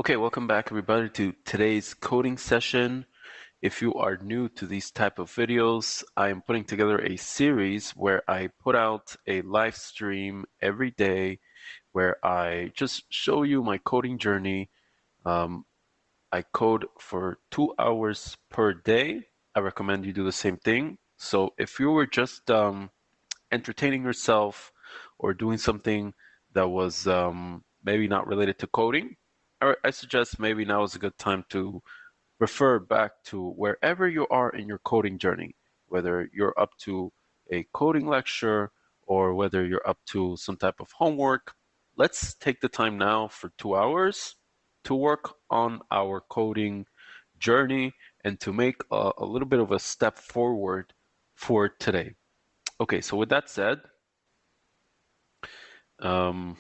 Okay, welcome back everybody to today's coding session. If you are new to these type of videos, I am putting together a series where I put out a live stream every day where I just show you my coding journey. I code for 2 hours per day. I recommend you do the same thing. So if you were just entertaining yourself or doing something that was maybe not related to coding, I suggest maybe now is a good time to refer back to wherever you are in your coding journey, whether you're up to a coding lecture or whether you're up to some type of homework. Let's take the time now for 2 hours to work on our coding journey and to make a little bit of a step forward for today. Okay, so with that said, um,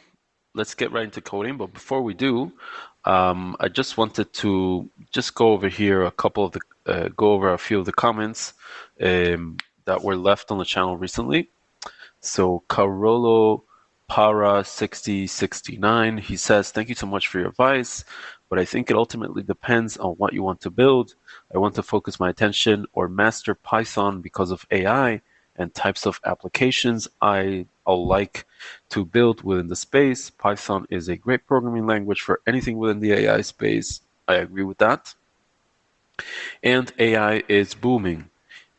let's get right into coding. But before we do, I just wanted to just go over here go over a few of the comments that were left on the channel recently. So Carolo Para 6069, he says, "Thank you so much for your advice, but I think it ultimately depends on what you want to build. I want to focus my attention or master Python because of AI and types of applications I'll like to build within the space. Python is a great programming language for anything within the AI space." I agree with that. And AI is booming.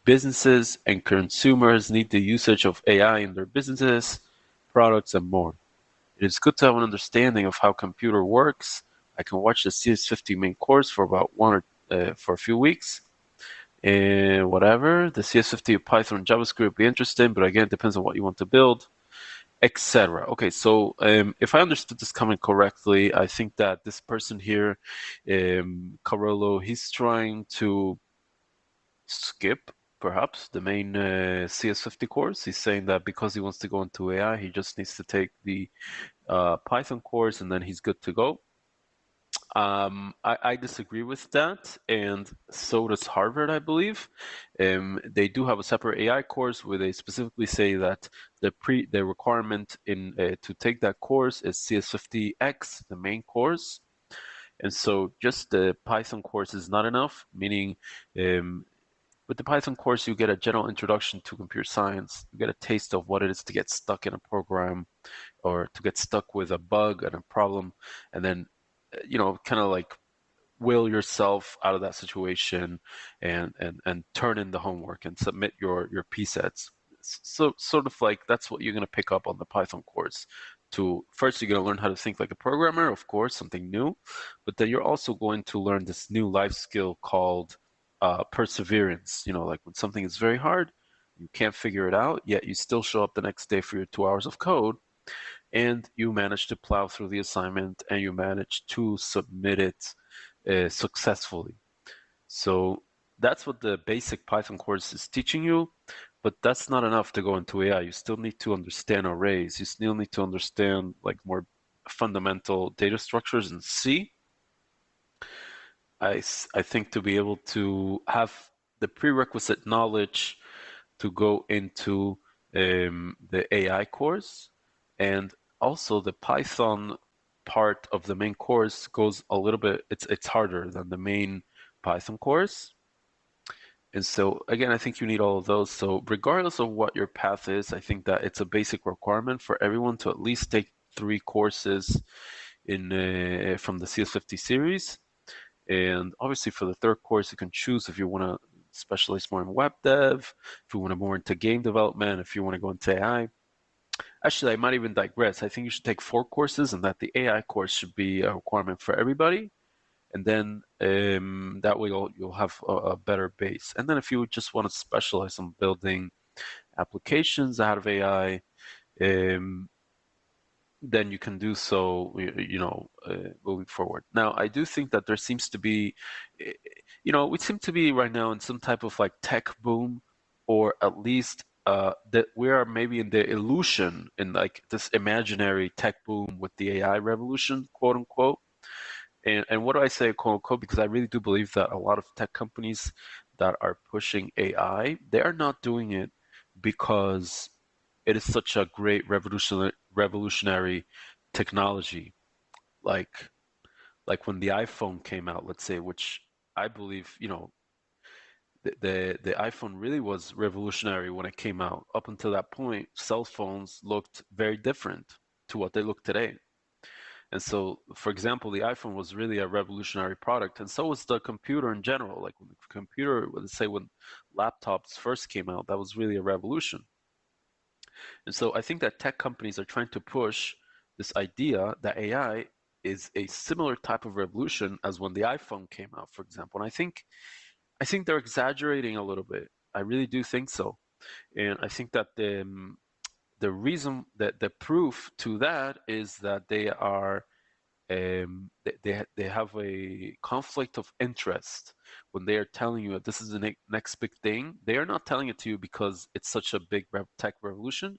Businesses and consumers need the usage of AI in their businesses, products, and more. It is good to have an understanding of how computer works. I can watch the CS50 main course for about for a few weeks, and whatever. The CS50 of Python and JavaScript would be interesting, but again, it depends on what you want to build, etc. Okay, so if I understood this comment correctly, I think that this person here, Carolo, he's trying to skip perhaps the main CS50 course. He's saying that because he wants to go into AI, he just needs to take the Python course and then he's good to go. I disagree with that, and so does Harvard, I believe. They do have a separate AI course where they specifically say that the requirement in to take that course is CS50X, the main course, and so just the Python course is not enough. Meaning, with the Python course, you get a general introduction to computer science. You get a taste of what it is to get stuck in a program or to get stuck with a bug and a problem, and then kind of like will yourself out of that situation and turn in the homework and submit your psets. So sort of like that's what you're going to pick up on the Python course. To first, you're going to learn how to think like a programmer, of course, something new, but then you're also going to learn this new life skill called perseverance. Like when something is very hard, you can't figure it out, yet you still show up the next day for your 2 hours of code, and you manage to plow through the assignment and you manage to submit it successfully. So that's what the basic Python course is teaching you, but that's not enough to go into AI. You still need to understand arrays. You still need to understand like more fundamental data structures in C. I think to be able to have the prerequisite knowledge to go into the AI course, and also the Python part of the main course goes a little bit, it's harder than the main Python course. And so again, I think you need all of those. So regardless of what your path is, I think that it's a basic requirement for everyone to at least take 3 courses from the CS50 series. And obviously for the third course, you can choose if you want to specialize more in web dev, if you want to more into game development, if you want to go into AI. Actually, I might even digress. I think you should take 4 courses, and that the AI course should be a requirement for everybody. And then that way you'll have a better base. And then if you just want to specialize in building applications out of AI, then you can do so, moving forward. Now, I do think that there seems to be, we seem to be right now in some type of like tech boom, or at least that we are maybe in the illusion, in like this imaginary tech boom with the AI revolution, quote unquote. And what do I say, quote unquote? Because I really do believe that a lot of tech companies that are pushing AI, they are not doing it because it is such a great revolutionary technology. Like like when the iPhone came out, let's say, which I believe, the iPhone really was revolutionary when it came out. Up until that point, cell phones looked very different to what they look today. And so, for example, the iPhone was really a revolutionary product, and so was the computer in general. Like when the computer, let's say when laptops first came out, that was really a revolution. And so I think that tech companies are trying to push this idea that AI is a similar type of revolution as when the iPhone came out, for example. And I think they're exaggerating a little bit. I really do think so. And I think that the reason that the proof to that is that they have a conflict of interest when they are telling you that this is the next big thing. They are not telling it to you because it's such a big tech revolution.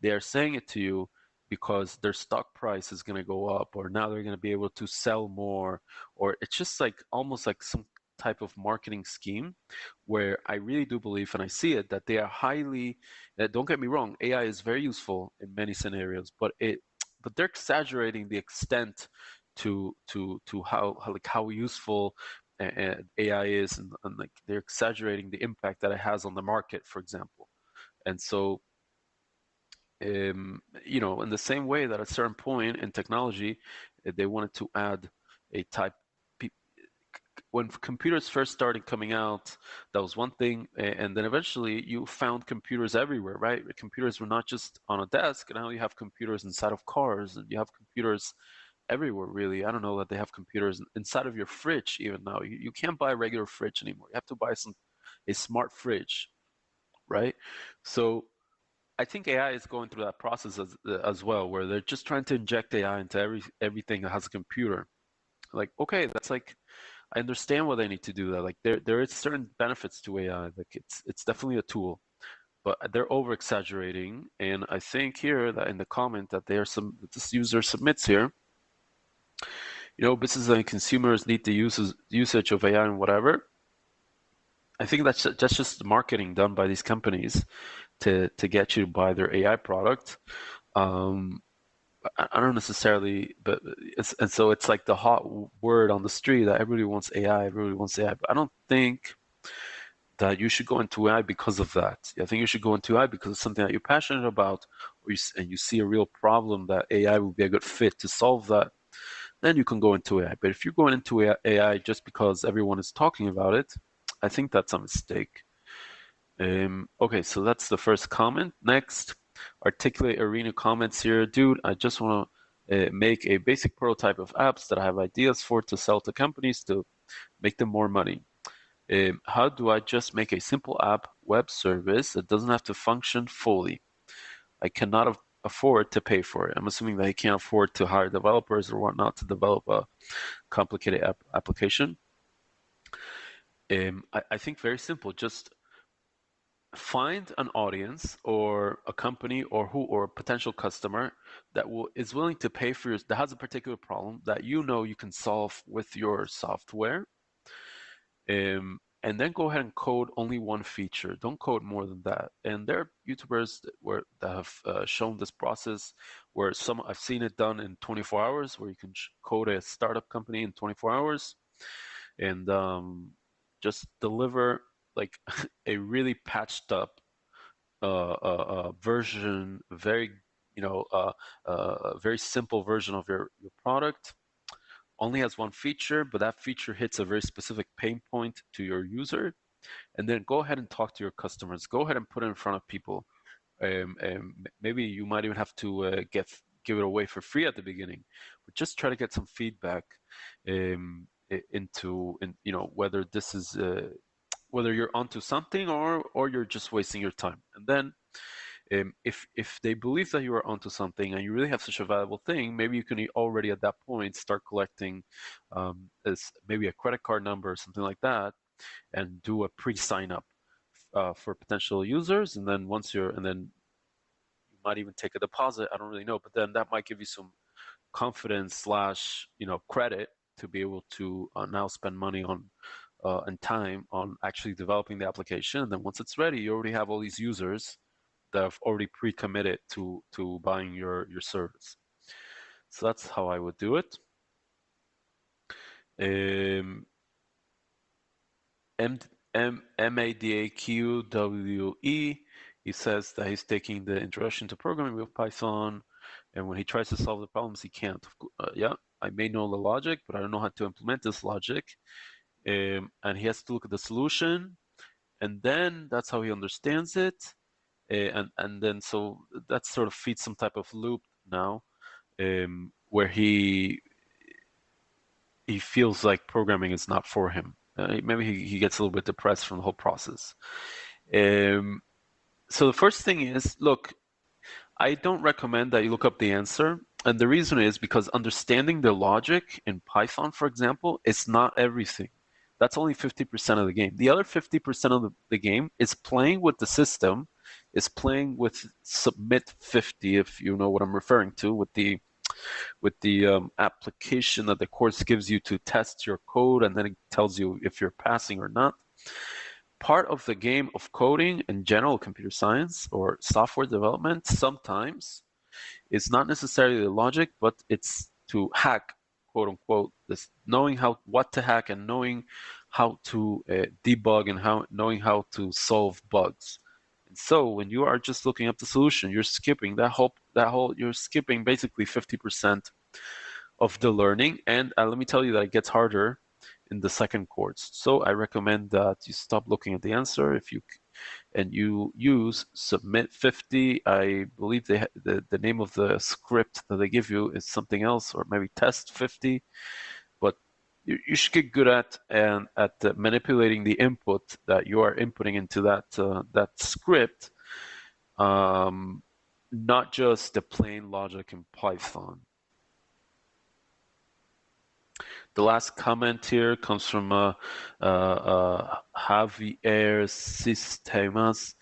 They are saying it to you because their stock price is going to go up, or now they're going to be able to sell more, or it's just like almost like some type of marketing scheme where I really do believe, and I see it, that they are highly, don't get me wrong, AI is very useful in many scenarios, but they're exaggerating the extent to how useful AI is, and like they're exaggerating the impact that it has on the market, for example. And so, in the same way that at a certain point in technology, they wanted to add a type. When computers first started coming out, that was one thing, and then eventually you found computers everywhere, right? Computers were not just on a desk, and now you have computers inside of cars, and you have computers everywhere, really. I don't know that they have computers inside of your fridge even now. You can't buy a regular fridge anymore. You have to buy a smart fridge, right? So I think AI is going through that process as well, where they're just trying to inject AI into everything that has a computer. Like, okay, that's like I understand why they need to do that. Like there is certain benefits to AI. Like it's definitely a tool, but they're over exaggerating. And I think here that in the comment that this user submits here, businesses and consumers need the usage of AI and whatever. I think that's just marketing done by these companies to get you to buy their AI product. Um, I don't necessarily, but and so it's like the hot word on the street that everybody wants AI, everybody wants AI. But I don't think that you should go into AI because of that. I think you should go into AI because it's something that you're passionate about, and you see a real problem that AI would be a good fit to solve that. Then you can go into AI. But if you're going into AI just because everyone is talking about it, I think that's a mistake. Okay, so that's the first comment. Next, Articulate Arena comments here. Dude, I just want to make a basic prototype of apps that I have ideas for to sell to companies to make them more money. How do I just make a simple app web service that doesn't have to function fully? I cannot afford to pay for it. I'm assuming that he can't afford to hire developers or whatnot to develop a complicated application. I think very simple. Just find an audience or a company or a potential customer is willing to pay for that has a particular problem that you can solve with your software. And then go ahead and code only one feature. Don't code more than that. And there are YouTubers that have shown this process where I've seen it done in 24 hours, where you can code a startup company in 24 hours and just deliver like a really patched up version, very simple version of your product. Only has one feature, but that feature hits a very specific pain point to your user. And then go ahead and talk to your customers. Go ahead and put it in front of people. Maybe you might even have to give it away for free at the beginning, but just try to get some feedback whether this is whether you're onto something or you're just wasting your time. And then if they believe that you are onto something and you really have such a valuable thing, maybe you can already at that point start collecting as maybe a credit card number or something like that, and do a pre-sign up for potential users. And then and then you might even take a deposit. I don't really know, but then that might give you some confidence slash credit to be able to now spend money on and time on actually developing the application. And then once it's ready, you already have all these users that have already pre-committed to buying your service. So that's how I would do it. Um, Madaqwe, he says that he's taking the introduction to programming with Python, and when he tries to solve the problems, he can't. Yeah, I may know the logic, but I don't know how to implement this logic. And he has to look at the solution, and then that's how he understands it. And then so that sort of feeds some type of loop now, where he feels like programming is not for him. Maybe he gets a little bit depressed from the whole process. Um, so the first thing is, look, I don't recommend that you look up the answer. And the reason is because understanding the logic in Python, for example, is not everything. That's only 50% of the game. The other 50% of the game is playing with the system, is playing with submit 50, if you know what I'm referring to, with the application that the course gives you to test your code, and then it tells you if you're passing or not. Part of the game of coding in general computer science or software development sometimes is not necessarily the logic, but it's to hack, quote unquote, this knowing what to hack and knowing how to debug and knowing how to solve bugs. And so when you are just looking up the solution, you're skipping you're skipping basically 50% of the learning. And let me tell you that it gets harder in the second course. So I recommend that you stop looking at the answer and you use submit 50. I believe the name of the script that they give you is something else, or maybe test 50. But you should get good at manipulating the input that you are inputting into that script, not just the plain logic in Python. The last comment here comes from Javier Sistemas.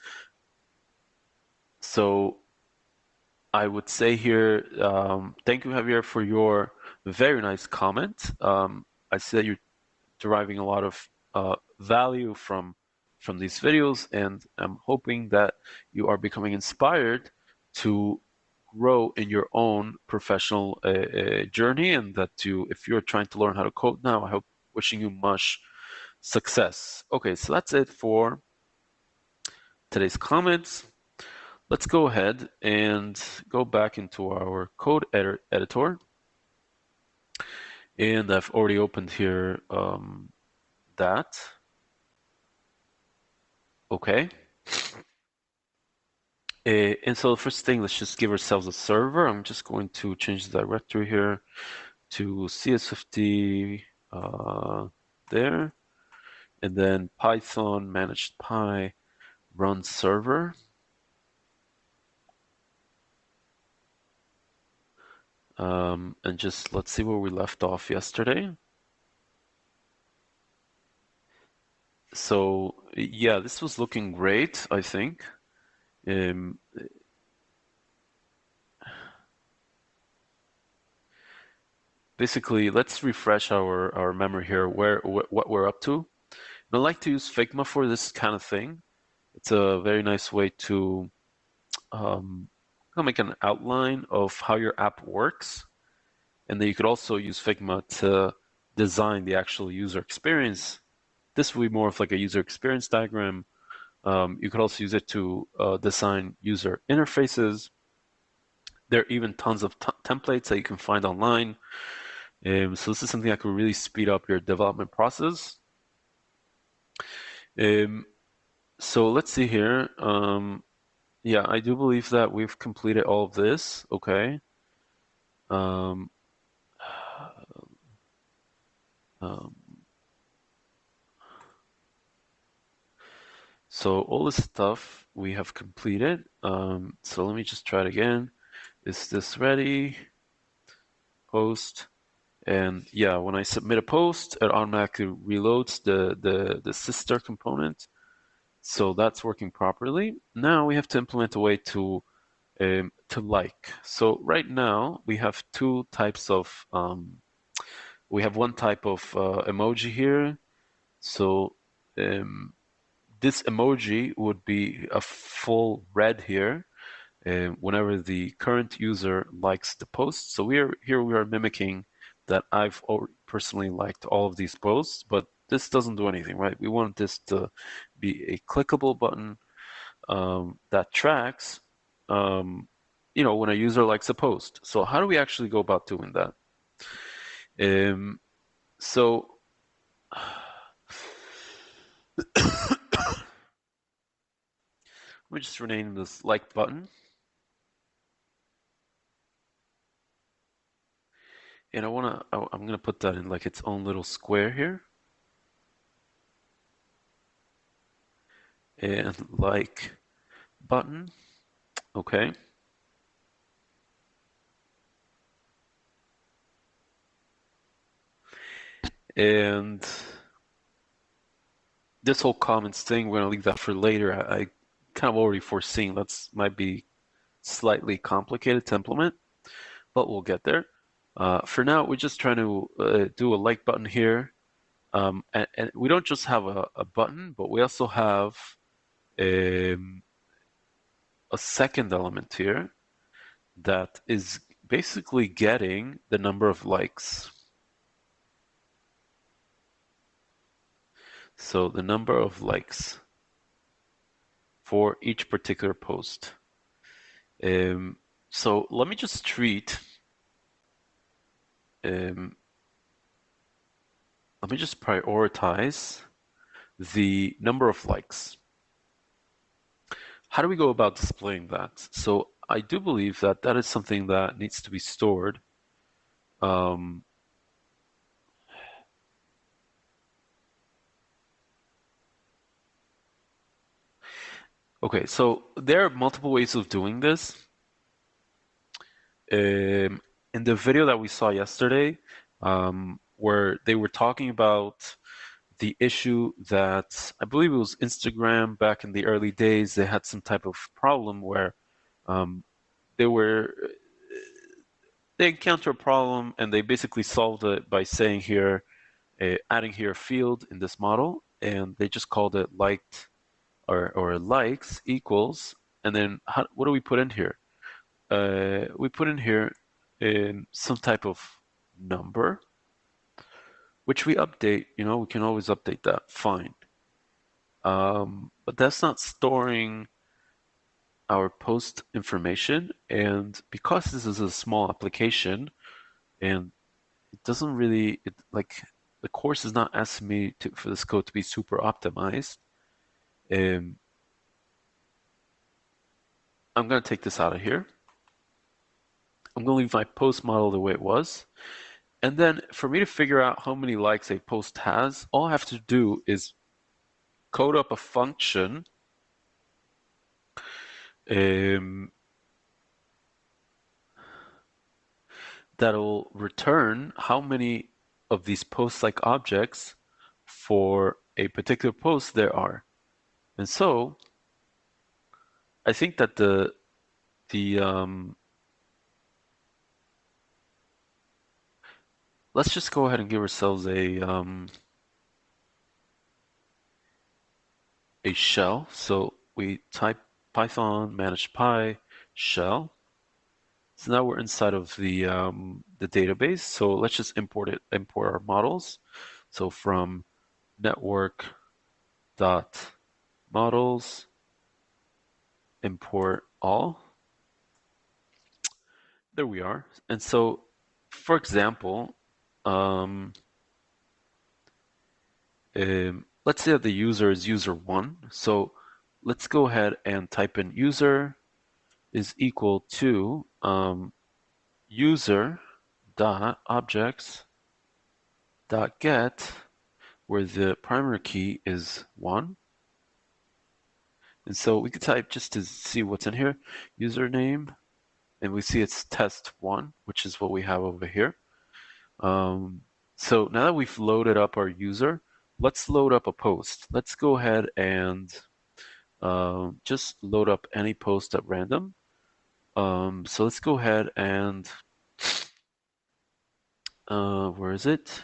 So I would say here, thank you, Javier, for your very nice comment. I see that you're deriving a lot of value from these videos, and I'm hoping that you are becoming inspired to grow in your own professional journey, and that if you're trying to learn how to code now, I hope wishing you much success. Okay, so that's it for today's comments. Let's go ahead and go back into our code editor. And I've already opened here that. Okay. And so the first thing, let's just give ourselves a server. I'm just going to change the directory here to CS50 there. And then Python managed py run server. And just let's see where we left off yesterday. So yeah, this was looking great, I think. Basically, let's refresh our memory here, what we're up to. And I like to use Figma for this kind of thing. It's a very nice way to make an outline of how your app works. And then you could also use Figma to design the actual user experience. This will be more of like a user experience diagram. You could also use it to design user interfaces. There are even tons of templates that you can find online. So this is something that could really speed up your development process. So let's see here. Yeah, I do believe that we've completed all of this. Okay. So all this stuff we have completed. So let me just try it again. Is this ready? Post. And yeah, when I submit a post, it automatically reloads the sister component. So that's working properly. Now we have to implement a way to like. So right now we have two types of we have one type of emoji here. So this emoji would be a full red here whenever the current user likes the post. So we are mimicking that I've personally liked all of these posts, but this doesn't do anything, right? We want this to be a clickable button that tracks, when a user likes a post. So how do we actually go about doing that? So let me just rename this like button. And I'm gonna put that in like its own little square here. And like button, okay. And this whole comments thing, we're gonna leave that for later. I kind of already foreseen might be slightly complicated to implement, but we'll get there. For now, we're just trying to do a like button here. And we don't just have a button, but we also have um, a second element here that is basically getting the number of likes. So the number of likes for each particular post. So let me just prioritize the number of likes. How do we go about displaying that? So I do believe that that is something that needs to be stored. Okay, so there are multiple ways of doing this. In the video that we saw yesterday, where they were talking about the issue that I believe it was Instagram back in the early days, they had some type of problem where um, they were they encountered a problem and they basically solved it by saying here, adding here a field in this model, and they just called it liked or likes equals, and then what do we put in here? We put in here some type of number, which we update. We can always update that. Fine. But that's not storing our post information. And because this is a small application and it doesn't really, like the course is not asking me for this code to be super optimized. I'm going to take this out of here. I'm going to leave my post model the way it was. And then for me to figure out how many likes a post has, all I have to do is code up a function that'll return how many of these post-like objects for a particular post there are. And so I think that let's just go ahead and give ourselves a shell. So we type Python manage py shell. So now we're inside of the database. So let's just import our models. So from network dot models import all. There we are. And so, for example, let's say that the user is user1. So let's go ahead and type in user is equal to user dot objects dot get, where the primary key is 1. And so we could type just to see what's in here, username, and we see it's test1, which is what we have over here. So now that we've loaded up our user, let's load up a post. Let's go ahead and just load up any post at random. So let's go ahead and where is it?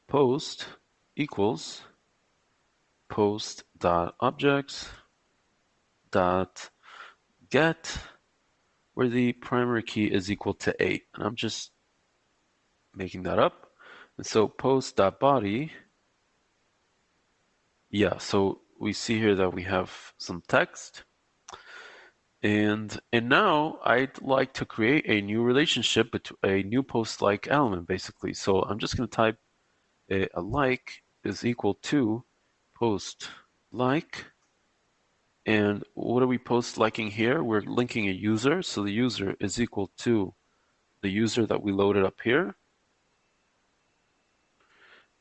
Post equals post dot objects dot get, where the primary key is equal to 8. And I'm just making that up. And so post.body, yeah, so we see here that we have some text. And now I'd like to create a new relationship, a new post-like element, basically. So I'm just going to type a like is equal to post like. And what are we post liking here? We're linking a user. So the user is equal to the user that we loaded up here.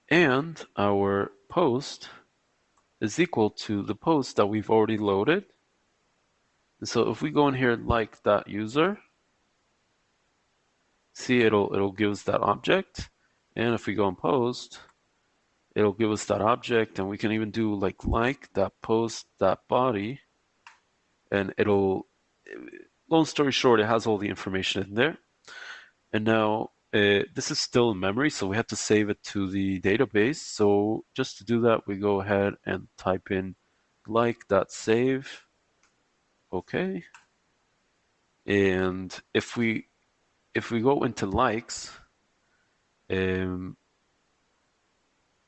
And our post is equal to the post that we've already loaded. And so if we go in here like that user, see it'll give us that object. And if we go in post, it'll give us that object, and we can even do like that post that body, and it'll, long story short, it has all the information in there. And now this is still in memory, so we have to save it to the database. So just to do that, we go ahead and type in like.save. Okay. And if we go into likes,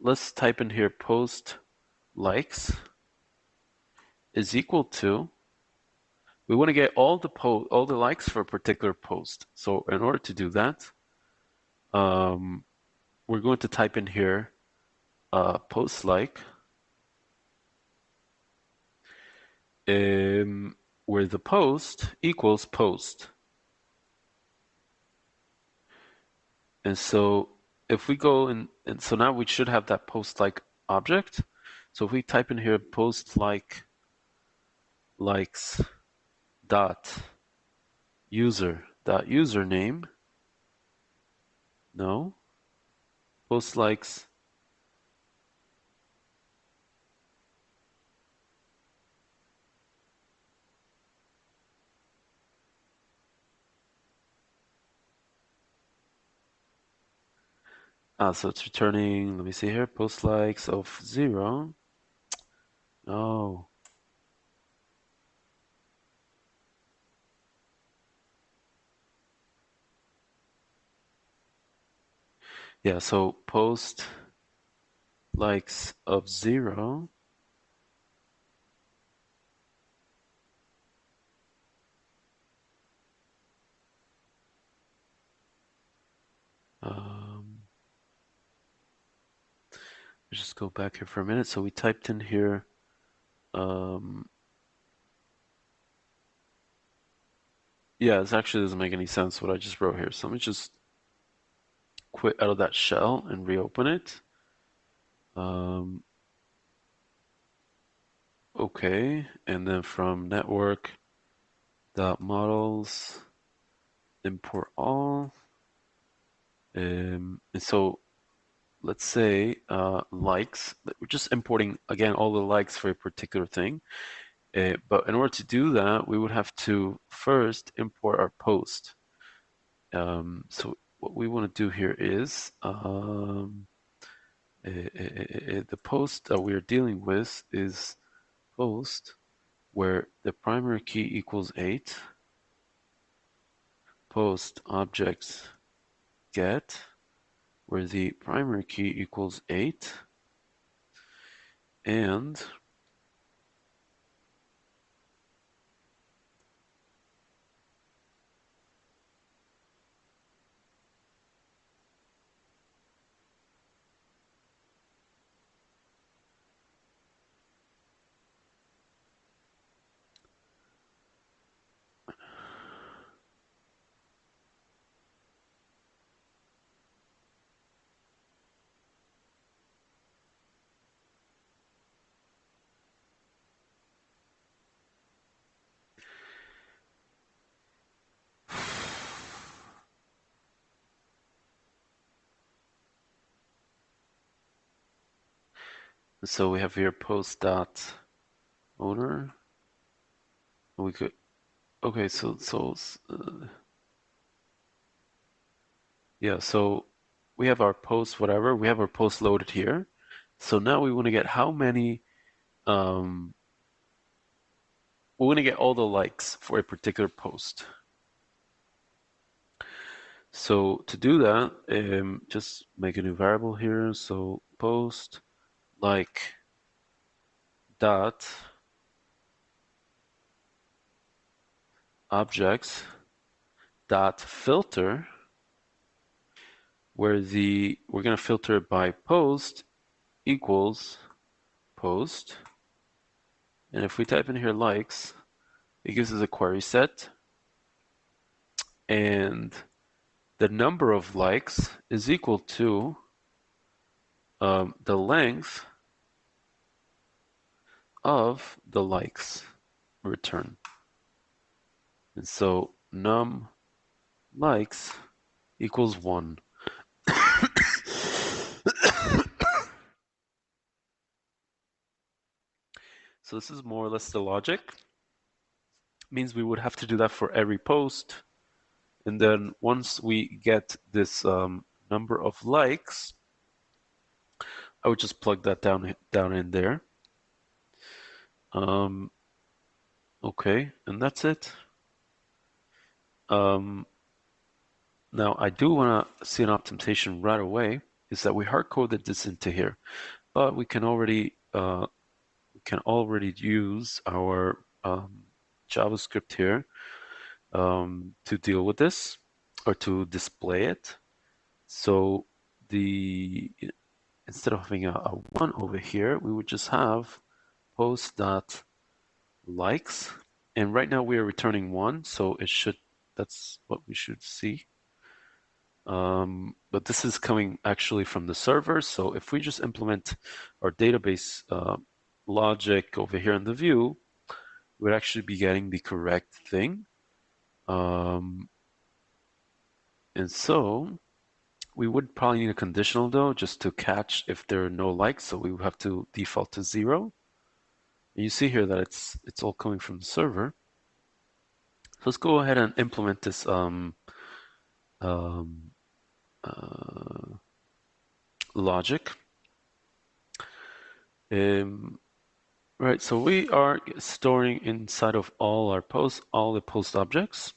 let's type in here post likes is equal to, we want to get all the likes for a particular post. So in order to do that, we're going to type in here post like, where the post equals post. And so if we go and so now we should have that post like object. So if we type in here post like likes dot username, no, post likes so it's returning, let me see here, post likes of 0. Oh, yeah, so post likes of 0. Let's just go back here for a minute. So we typed in here, yeah, this actually doesn't make any sense what I just wrote here. So let me just quit out of that shell and reopen it. Okay, and then from network dot models import all. And so let's say likes. We're just importing again all the likes for a particular thing. But in order to do that, we would have to first import our post. So what we want to do here is the post that we're dealing with is post where the primary key equals 8, post objects get where the primary key equals 8, and so we have here post dot owner. We could, okay, yeah, so we have our post whatever, we have our post loaded here. So now we want to get how many, we want to get all the likes for a particular post. So to do that, just make a new variable here. So post like dot objects dot filter, where we're going to filter it by post equals post. And if we type in here likes, it gives us a query set. And the number of likes is equal to the length of the likes return. And so num likes equals 1. So this is more or less the logic. It means we would have to do that for every post. And then once we get this number of likes, I would just plug that down in there. Okay, and that's it. Now I do want to see an optimization right away. Is that we hard coded this into here, but we can already use our JavaScript here to deal with this or to display it. So instead of having a 1 over here, we would just have post.likes. And right now we are returning 1, so that's what we should see. But this is coming actually from the server. So if we just implement our database logic over here in the view, we'd actually be getting the correct thing. And so we would probably need a conditional though, just to catch if there are no likes. So we would have to default to 0. And you see here that it's all coming from the server. So let's go ahead and implement this logic. Right, so we are storing inside of all the post objects.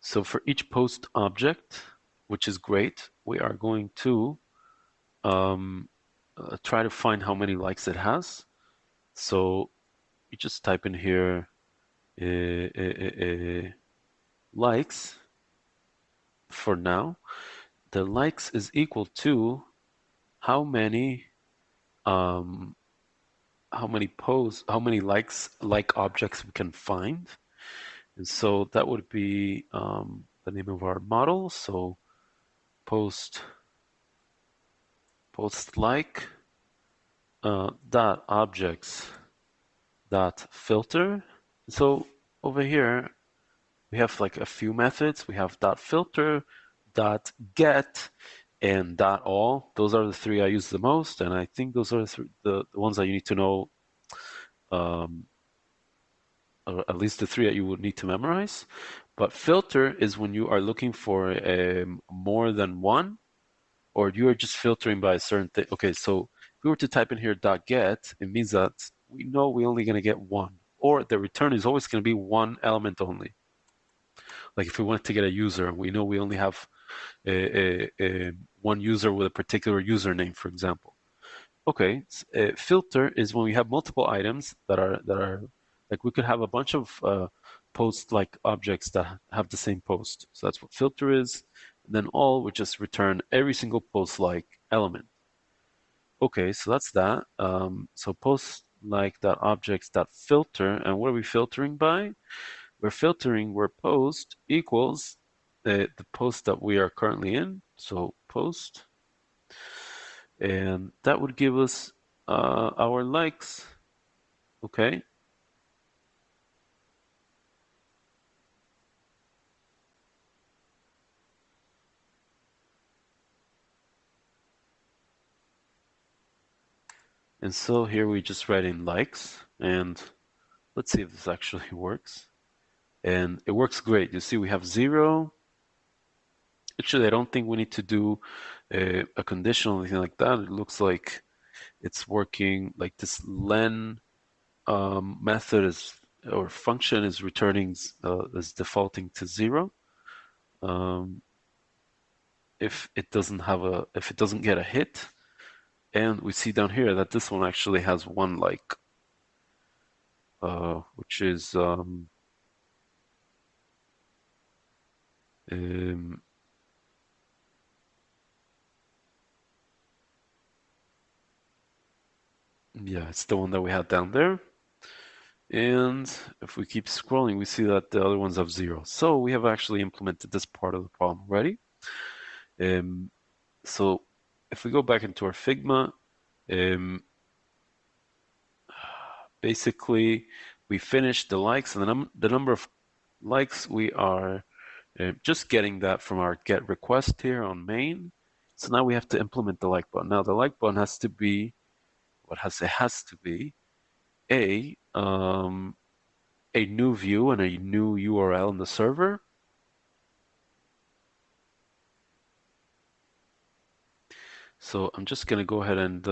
So for each post object, which is great, we are going to try to find how many likes it has. So you just type in here likes for now. The likes is equal to how many like objects we can find. And so that would be the name of our model. So post like dot objects dot filter. So over here we have like a few methods. We have dot filter, dot get, and dot all. Those are the 3 I use the most, and I think those are the ones that you need to know, or at least the 3 that you would need to memorize. But filter is when you are looking for more than one, or you are just filtering by a certain thing. Okay, so if we were to type in here dot get, it means that we know we're only going to get 1, or the return is always going to be 1 element only. Like if we wanted to get a user, we know we only have one user with a particular username, for example. Okay, filter is when we have multiple items that are like we could have a bunch of post-like objects that have the same post. So that's what filter is. And then all would just return every single post-like element. Okay, so that's that. So post-like.objects.filter, and what are we filtering by? We're filtering where post equals the post that we are currently in. So post, and that would give us our likes. Okay. And so here we just write in likes, and let's see if this actually works. And it works great. You see we have 0. Actually, I don't think we need to do a condition or anything like that. It looks like it's working. Like this len method or function is returning is defaulting to 0. if it doesn't get a hit. And we see down here that this one actually has one like, which is um, yeah, it's the one that we had down there. And if we keep scrolling, we see that the other ones have 0. So we have actually implemented this part of the problem already. So if we go back into our Figma, um, basically we finished the likes, and the number of likes we are just getting that from our get request here on main. So now we have to implement the like button. Now the like button has to be it has to be a new view and a new URL in the server. So I'm just gonna go ahead and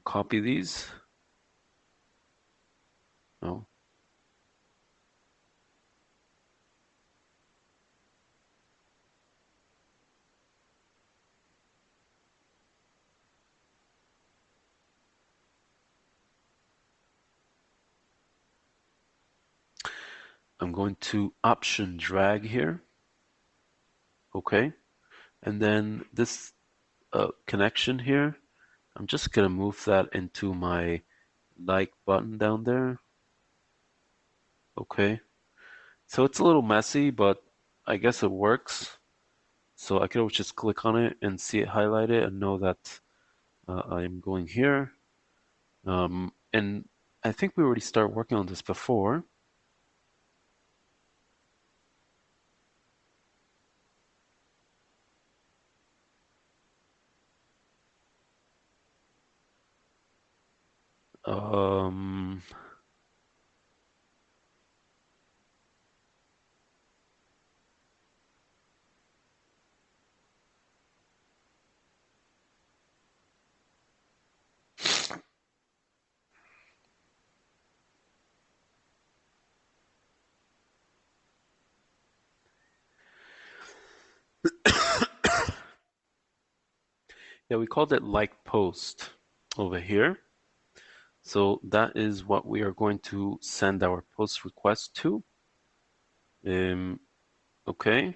copy these. Oh, I'm going to option drag here. Okay, and then this connection here, I'm just gonna move that into my like button down there. Okay, so it's a little messy, but I guess it works. So I could always just click on it and see it highlighted and know that I'm going here. And I think we already started working on this before. Um, yeah, we called it like post over here. So that is what we are going to send our post request to. Um, okay,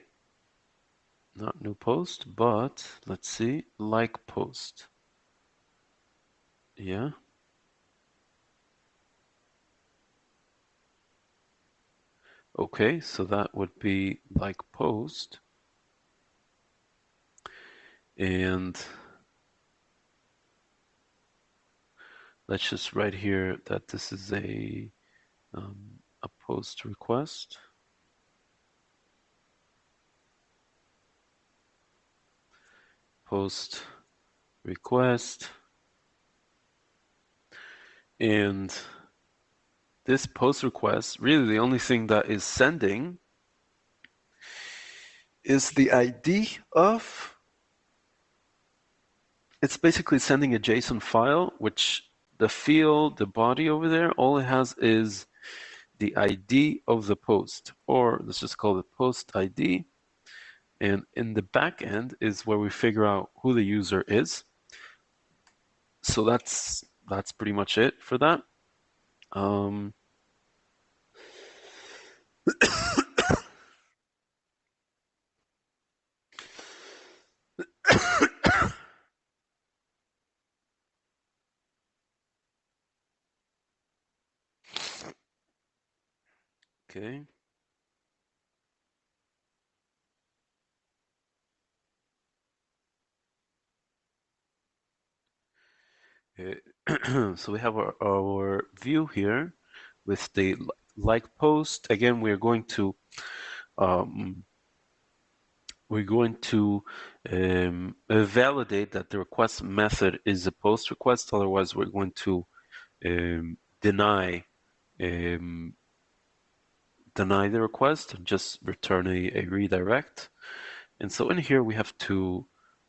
not new post, but let's see, like post. Yeah. Okay, so that would be like post. And let's just write here that this is a post request. Post request. And this post request, really the only thing that is sending is the ID of, it's basically sending a JSON file, which the field, the body over there, all it has is the ID of the post, or let's just call it post ID. And in the back end is where we figure out who the user is. So that's pretty much it for that. Um, okay. So we have our view here with the like post. Again, um, we're going to validate that the request method is a post request. Otherwise, we're going to deny um, deny the request and just return a redirect. And so in here we have to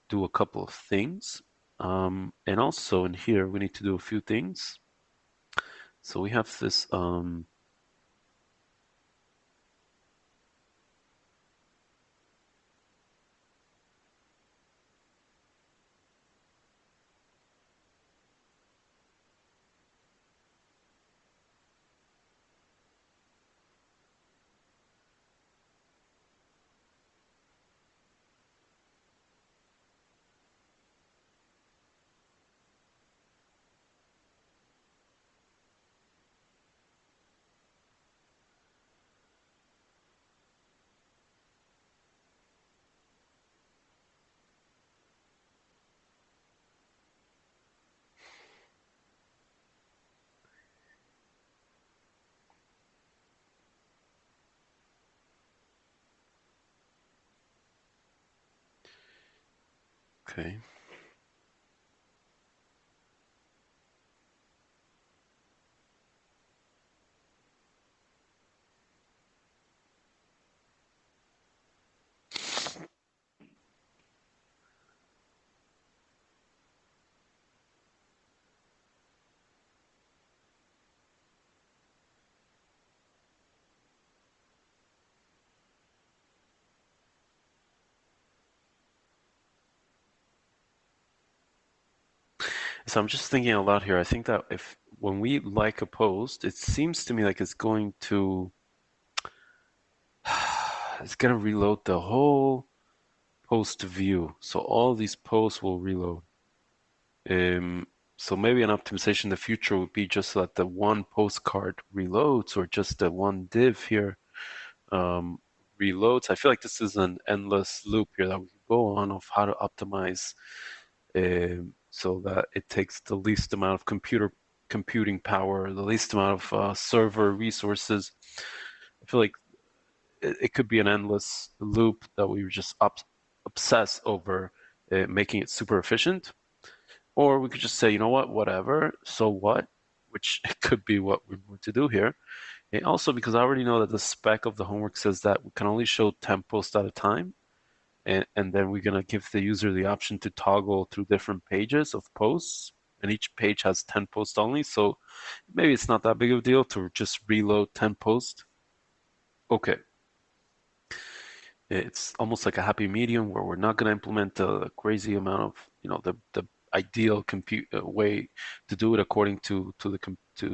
do a couple of things. And also in here we need to do a few things. So we have this Okay. So I'm just thinking a lot here. I think that if when we like a post, it seems to me like it's going to it's gonna reload the whole post view. So all these posts will reload. Um, so maybe an optimization in the future would be just that the one postcard reloads or just the one div here um, reloads. I feel like this is an endless loop here that we could go on of how to optimize so that it takes the least amount of computing power, the least amount of server resources. I feel like it could be an endless loop that we just obsess over making it super efficient. Or we could just say, you know what, whatever, so what? Which could be what we're going to do here. And also because I already know that the spec of the homework says that we can only show 10 posts at a time. And then we're going to give the user the option to toggle through different pages of posts. And each page has 10 posts only. So maybe it's not that big of a deal to just reload 10 posts. Okay. It's almost like a happy medium where we're not going to implement a crazy amount of, the ideal compute way to do it according to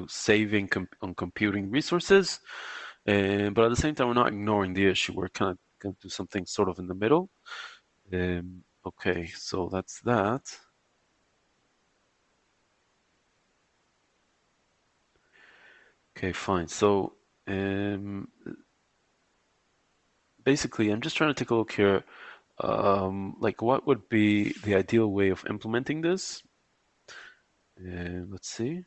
saving on computing resources. But at the same time, we're not ignoring the issue. We're kind of going to do something sort of in the middle. Okay, so that's that. Okay, fine. So um, basically, I'm just trying to take a look here. Like, what would be the ideal way of implementing this? Let's see.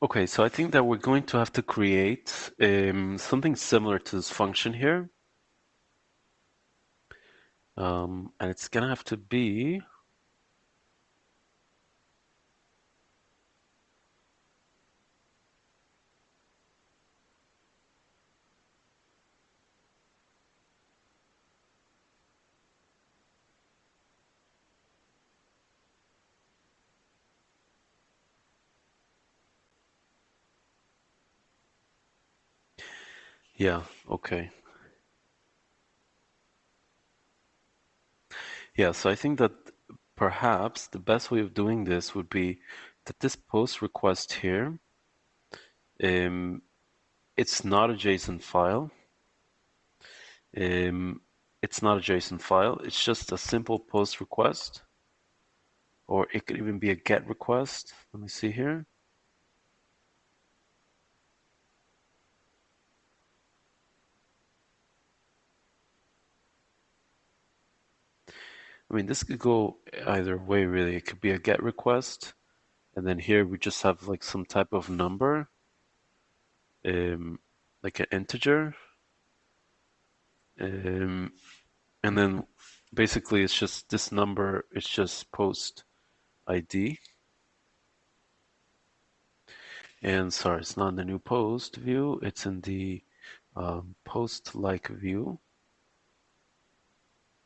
Okay, so I think that we're going to have to create something similar to this function here. And it's gonna have to be, yeah, okay. Yeah, so I think that perhaps the best way of doing this would be that this post request here, um, it's not a JSON file. Um, it's not a JSON file. It's just a simple post request, or it could even be a GET request. Let me see here. I mean, this could go either way, really. It could be a GET request, and then here we just have like some type of number, um, like an integer, um, and then basically it's just this number. It's just post ID. And sorry, it's not in the new post view. It's in the post like view.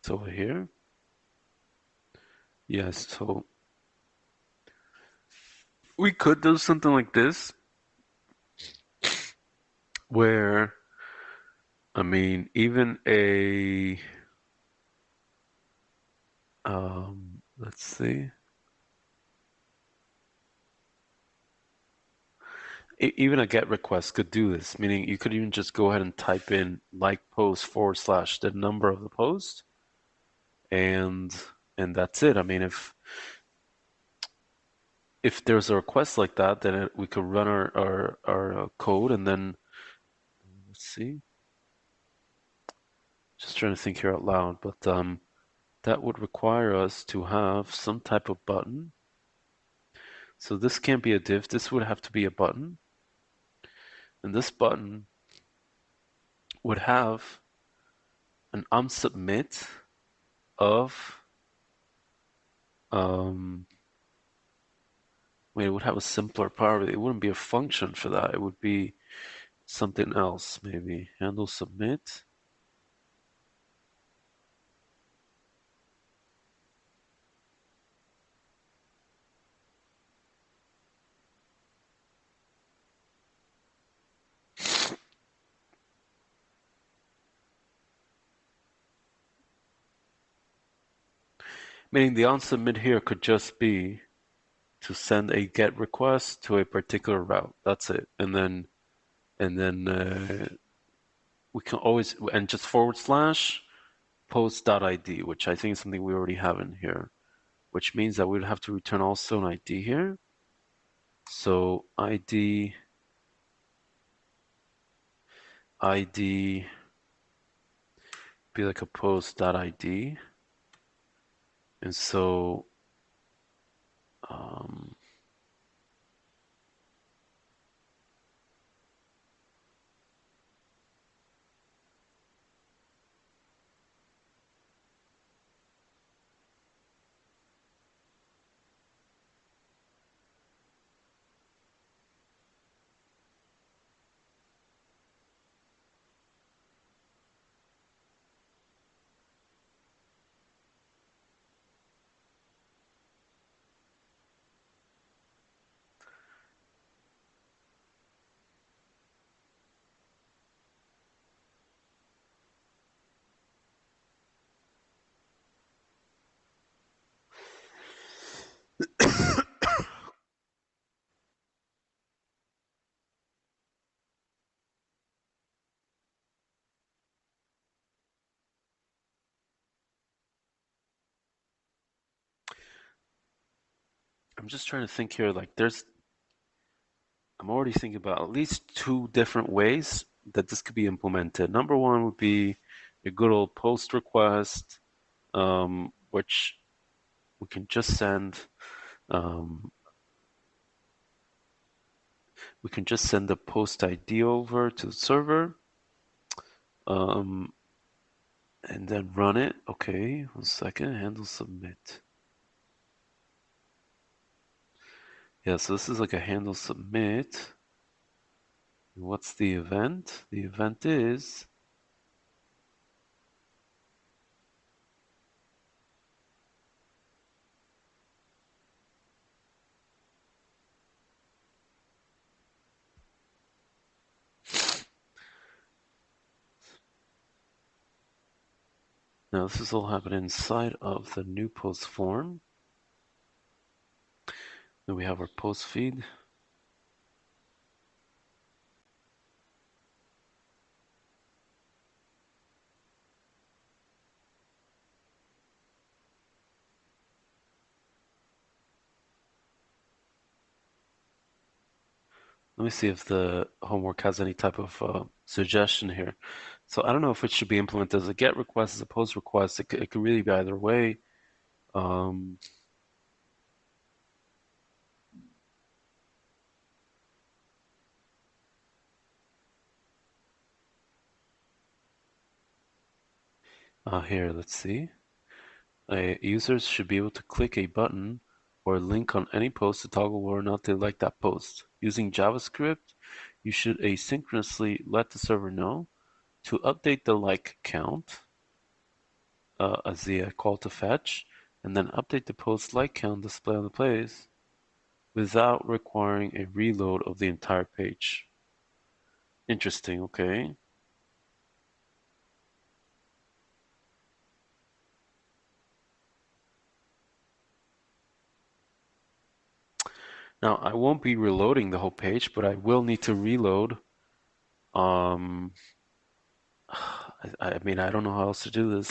It's over here. Yes, so we could do something like this where, I mean, even let's see, even a get request could do this, meaning you could even just go ahead and type in like post forward slash the number of the post, and that's it. I mean, if there's a request like that, then we could run our code, and then let's see. Just trying to think here out loud, but that would require us to have some type of button. So this can't be a div. This would have to be a button, and this button would have an unsubmit of um. Wait, it would have a simpler part. It wouldn't be a function for that. It would be something else, maybe handle submit. Meaning the onSubmit here could just be to send a GET request to a particular route. That's it. And then we can always, and just forward slash post.id, which I think is something we already have in here, which means that we'd have to return also an ID here. So ID be like a post.id. And so um, I'm just trying to think here, like I'm already thinking about at least two different ways that this could be implemented. Number one would be a good old post request, which we can just send um, the post ID over to the server, um, and then run it. Okay, 1 second, handle submit. Yeah, so this is like a handle submit. What's the event? The event is now this is all happening inside of the new post form. Then we have our post feed. Let me see if the homework has any type of suggestion here. So I don't know if it should be implemented as a GET request, as a POST request. It could really be either way. Um, Here, let's see. Users should be able to click a button or a link on any post to toggle whether or not they like that post. Using JavaScript, you should asynchronously let the server know to update the like count as the call to fetch, and then update the post like count display on the place. without requiring a reload of the entire page. Interesting, okay. Now, I won't be reloading the whole page, but I will need to reload. Um, I mean, I don't know how else to do this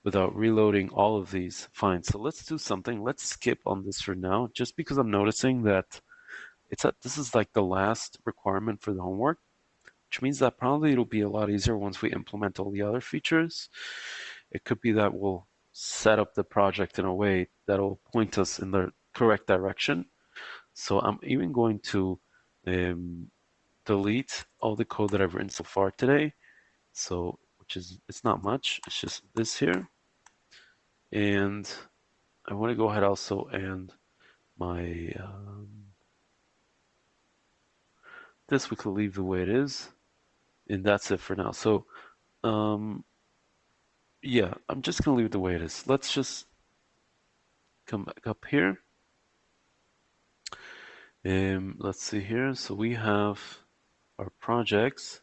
without reloading all of these. Fine, so let's do something. Let's skip on this for now, just because I'm noticing that this is like the last requirement for the homework, which means that probably it'll be a lot easier once we implement all the other features. It could be that we'll set up the project in a way that'll point us in the correct direction. So I'm even going to um, delete all the code that I've written so far today. So, it's not much. It's just this here. And I want to go ahead also and my, this we could leave the way it is. And that's it for now. So, yeah, I'm just going to leave it the way it is. Let's just come back up here. Let's see here. So we have our projects.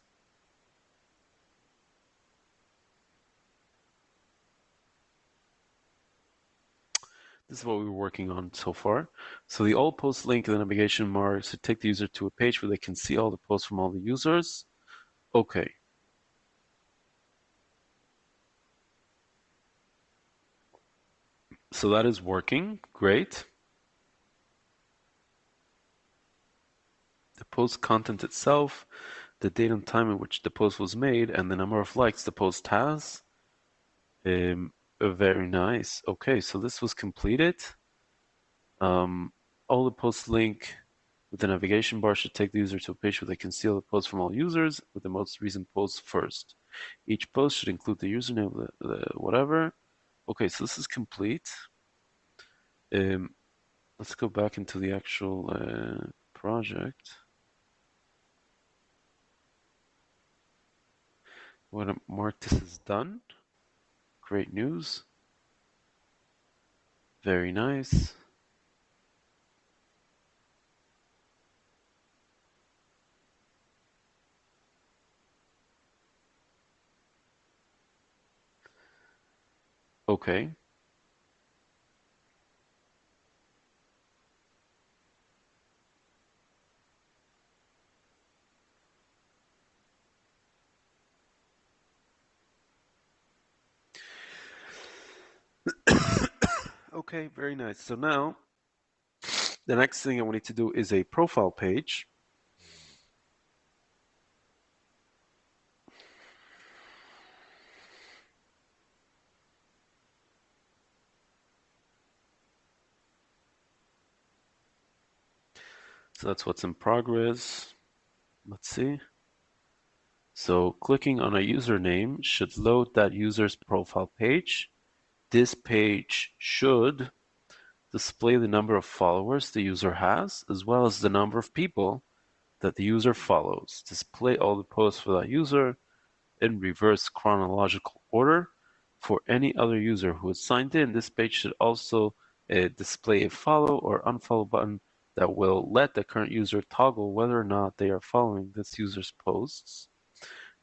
This is what we were working on so far. So the all post link in the navigation bar is to take the user to a page where they can see all the posts from all the users. Okay. So that is working. Great. The post content itself, the date and time in which the post was made, and the number of likes the post has. Very nice. Okay, so this was completed. All the post link with the navigation bar should take the user to a page where they can see all the posts from all users with the most recent posts first. Each post should include the username, the whatever. Okay, so this is complete. Let's go back into the actual project. I'm going to mark this as done. Great news. Very nice. Okay. Okay, very nice. So now, the next thing I need to do is a profile page. So that's what's in progress. Let's see. So clicking on a username should load that user's profile page. This page should display the number of followers the user has, as well as the number of people that the user follows. Display all the posts for that user in reverse chronological order. For any other user who is signed in, this page should also display a follow or unfollow button that will let the current user toggle whether or not they are following this user's posts.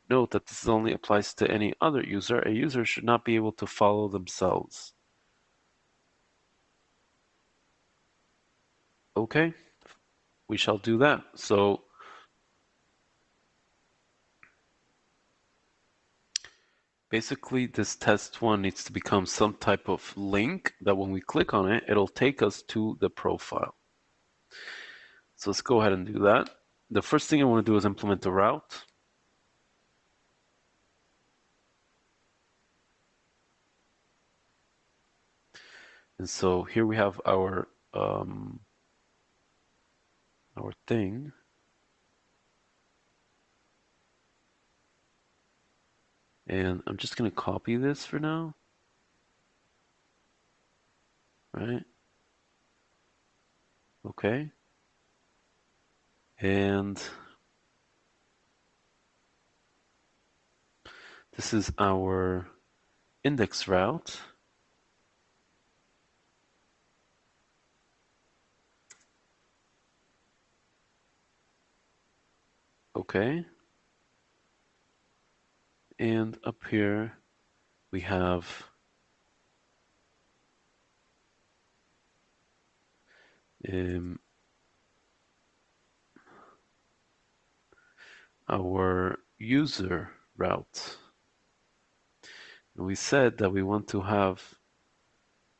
Note that this only applies to any other user. A user should not be able to follow themselves. Okay, we shall do that. So basically this test one needs to become some type of link that when we click on it, it'll take us to the profile. So let's go ahead and do that. The first thing I want to do is implement a route. And so here we have our thing. And I'm just going to copy this for now. Right? Okay. And this is our index route. Okay. And up here we have our user route. And we said that we want to have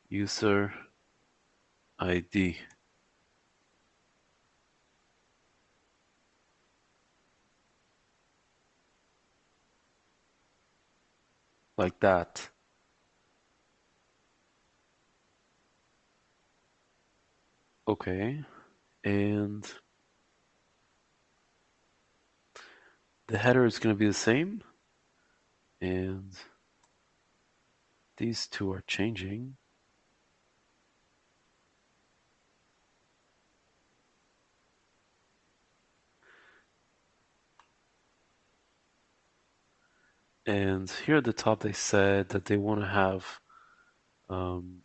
user ID. Like that. Okay. And the header is going to be the same. And these two are changing. And here at the top, they said that they want to have an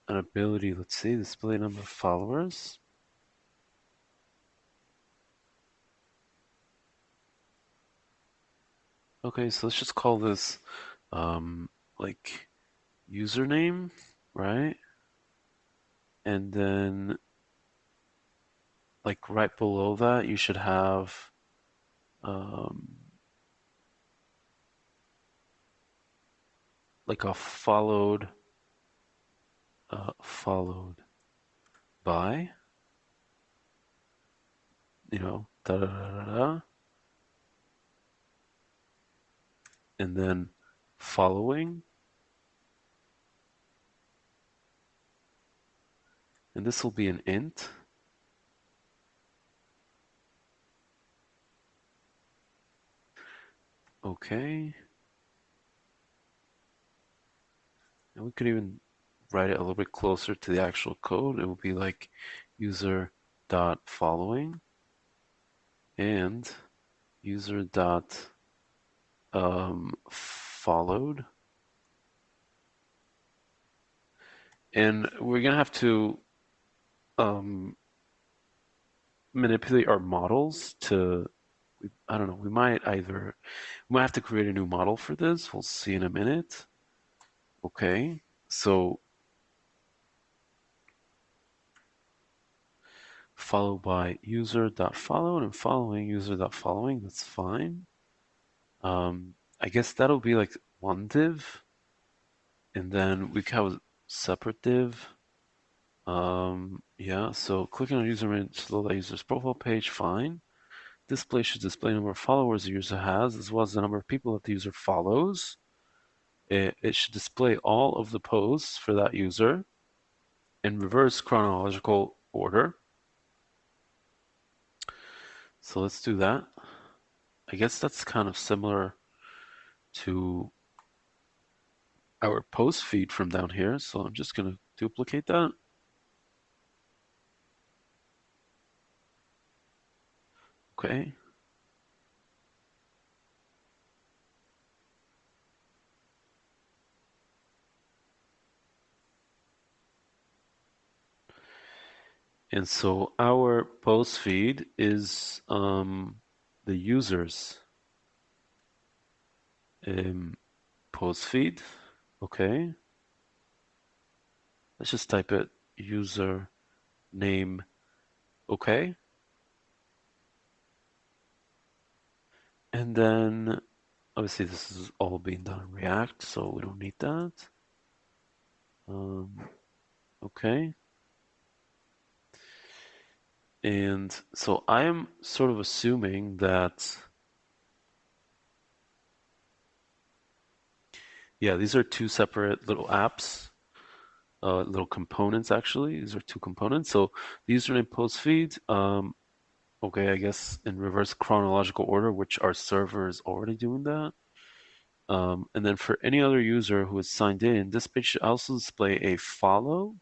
ability, let's see, display number of followers. Okay, so let's just call this like username, right? And then like right below that, you should have like a followed by, da da da da da, and then following, and this will be an int. Okay. And we could even write it a little bit closer to the actual code. It will be like user dot following and user dot followed. And we're gonna have to manipulate our models to, I don't know, we might have to create a new model for this. We'll see in a minute. Okay, so followed by user.followed and following user.following, that's fine. I guess that'll be like one div, and then we can have a separate div. Yeah, so clicking on user may slow that user's profile page, fine. Display should display the number of followers the user has, as well as the number of people that the user follows. It should display all of the posts for that user in reverse chronological order. So let's do that. I guess that's kind of similar to our post feed from down here. So I'm just going to duplicate that. Okay. And so our post feed is the user's post feed. Okay. Let's just type it user name. Okay. And then obviously this is all being done in React, so we don't need that. Okay. And so I am sort of assuming that, yeah, these are two separate little apps, little components actually. These are two components. So the username post feed, okay, I guess in reverse chronological order, which our server is already doing that. And then for any other user who is signed in, this page should also display a follow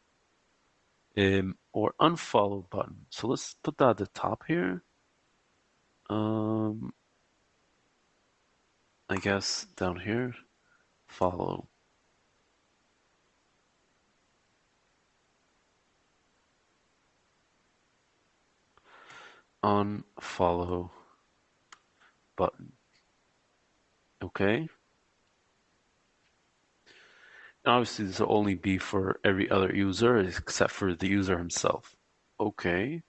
or unfollow button. So let's put that at the top here. I guess down here, follow. Unfollow button. Okay. Obviously, this will only be for every other user except for the user himself. Okay.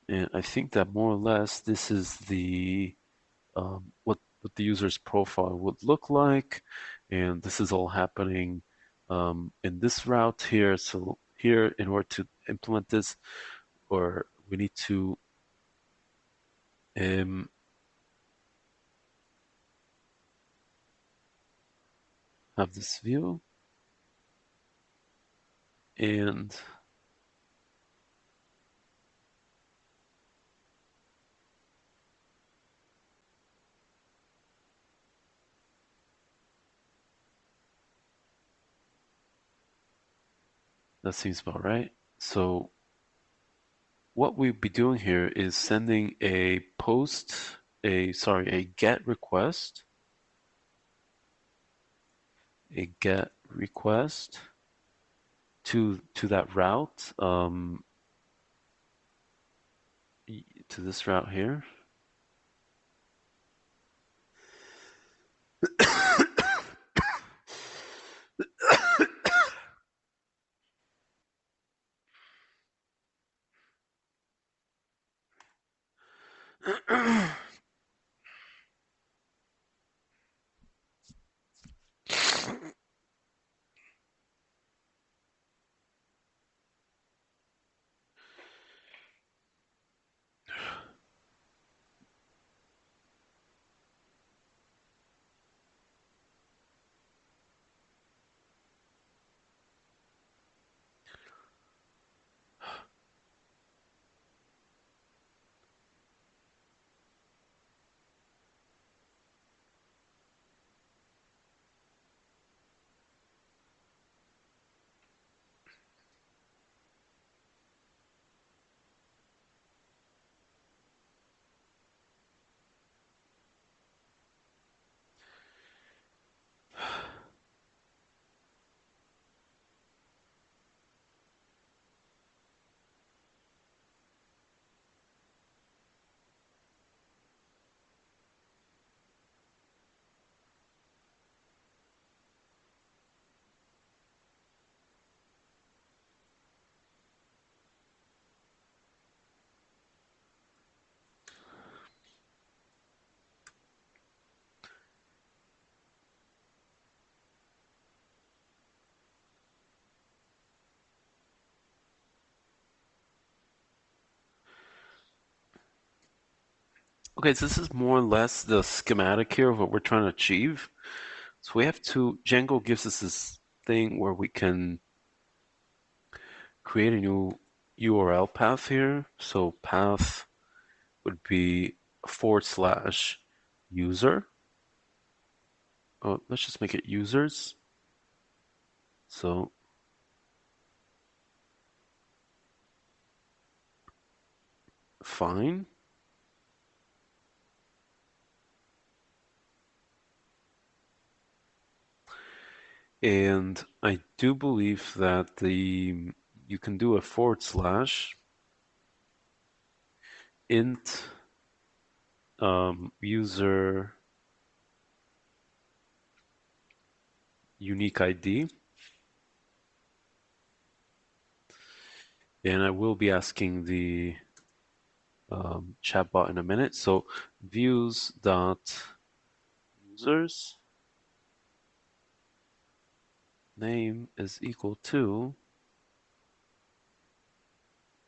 And I think that more or less this is the what the user's profile would look like, and this is all happening in this route here. So here, in order to implement this, or we need to um, have this view, and that seems about right. So what we'd be doing here is sending a get request, to that route, to this route here. Okay, so this is more or less the schematic here of what we're trying to achieve. So we have to, Django gives us this thing where we can create a new URL path here. So path would be /user. Oh, let's just make it users. So fine. And I do believe that you can do a /int user unique ID. And I will be asking the chatbot in a minute. So views dot users name is equal to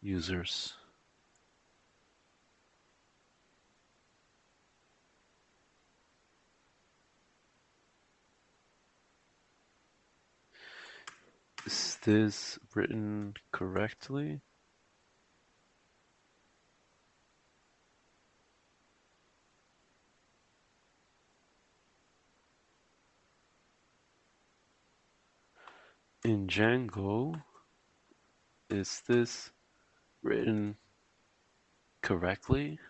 users. Is this written correctly? In Django, is this written correctly?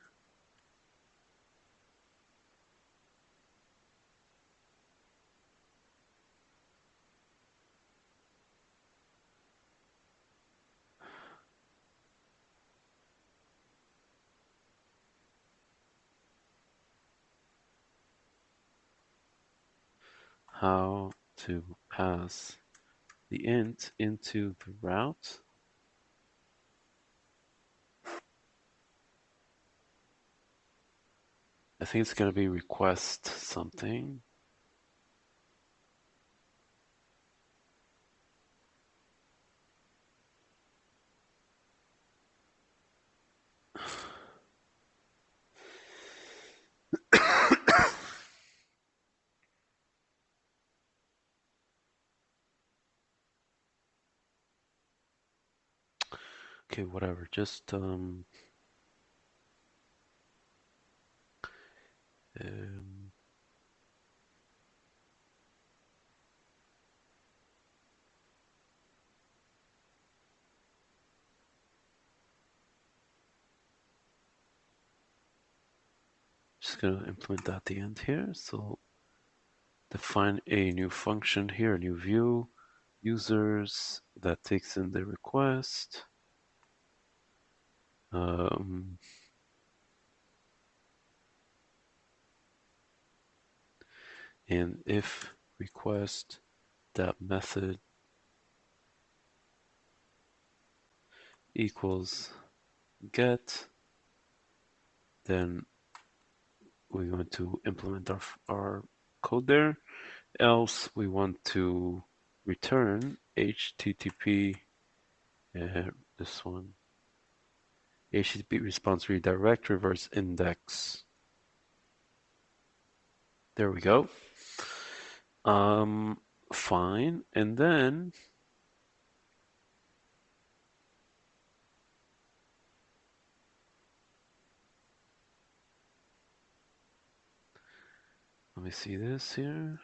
how to pass the int into the route. I think it's going to be request something. Okay, whatever. Just um, just gonna implement that at the end here. So define a new function here, a new view, users that takes in the request. Um, and if request that method equals get, then we're going to implement our code there. Else we want to return HTTP, this one, HTTP response redirect reverse index. There we go. Fine. And then let me see this here.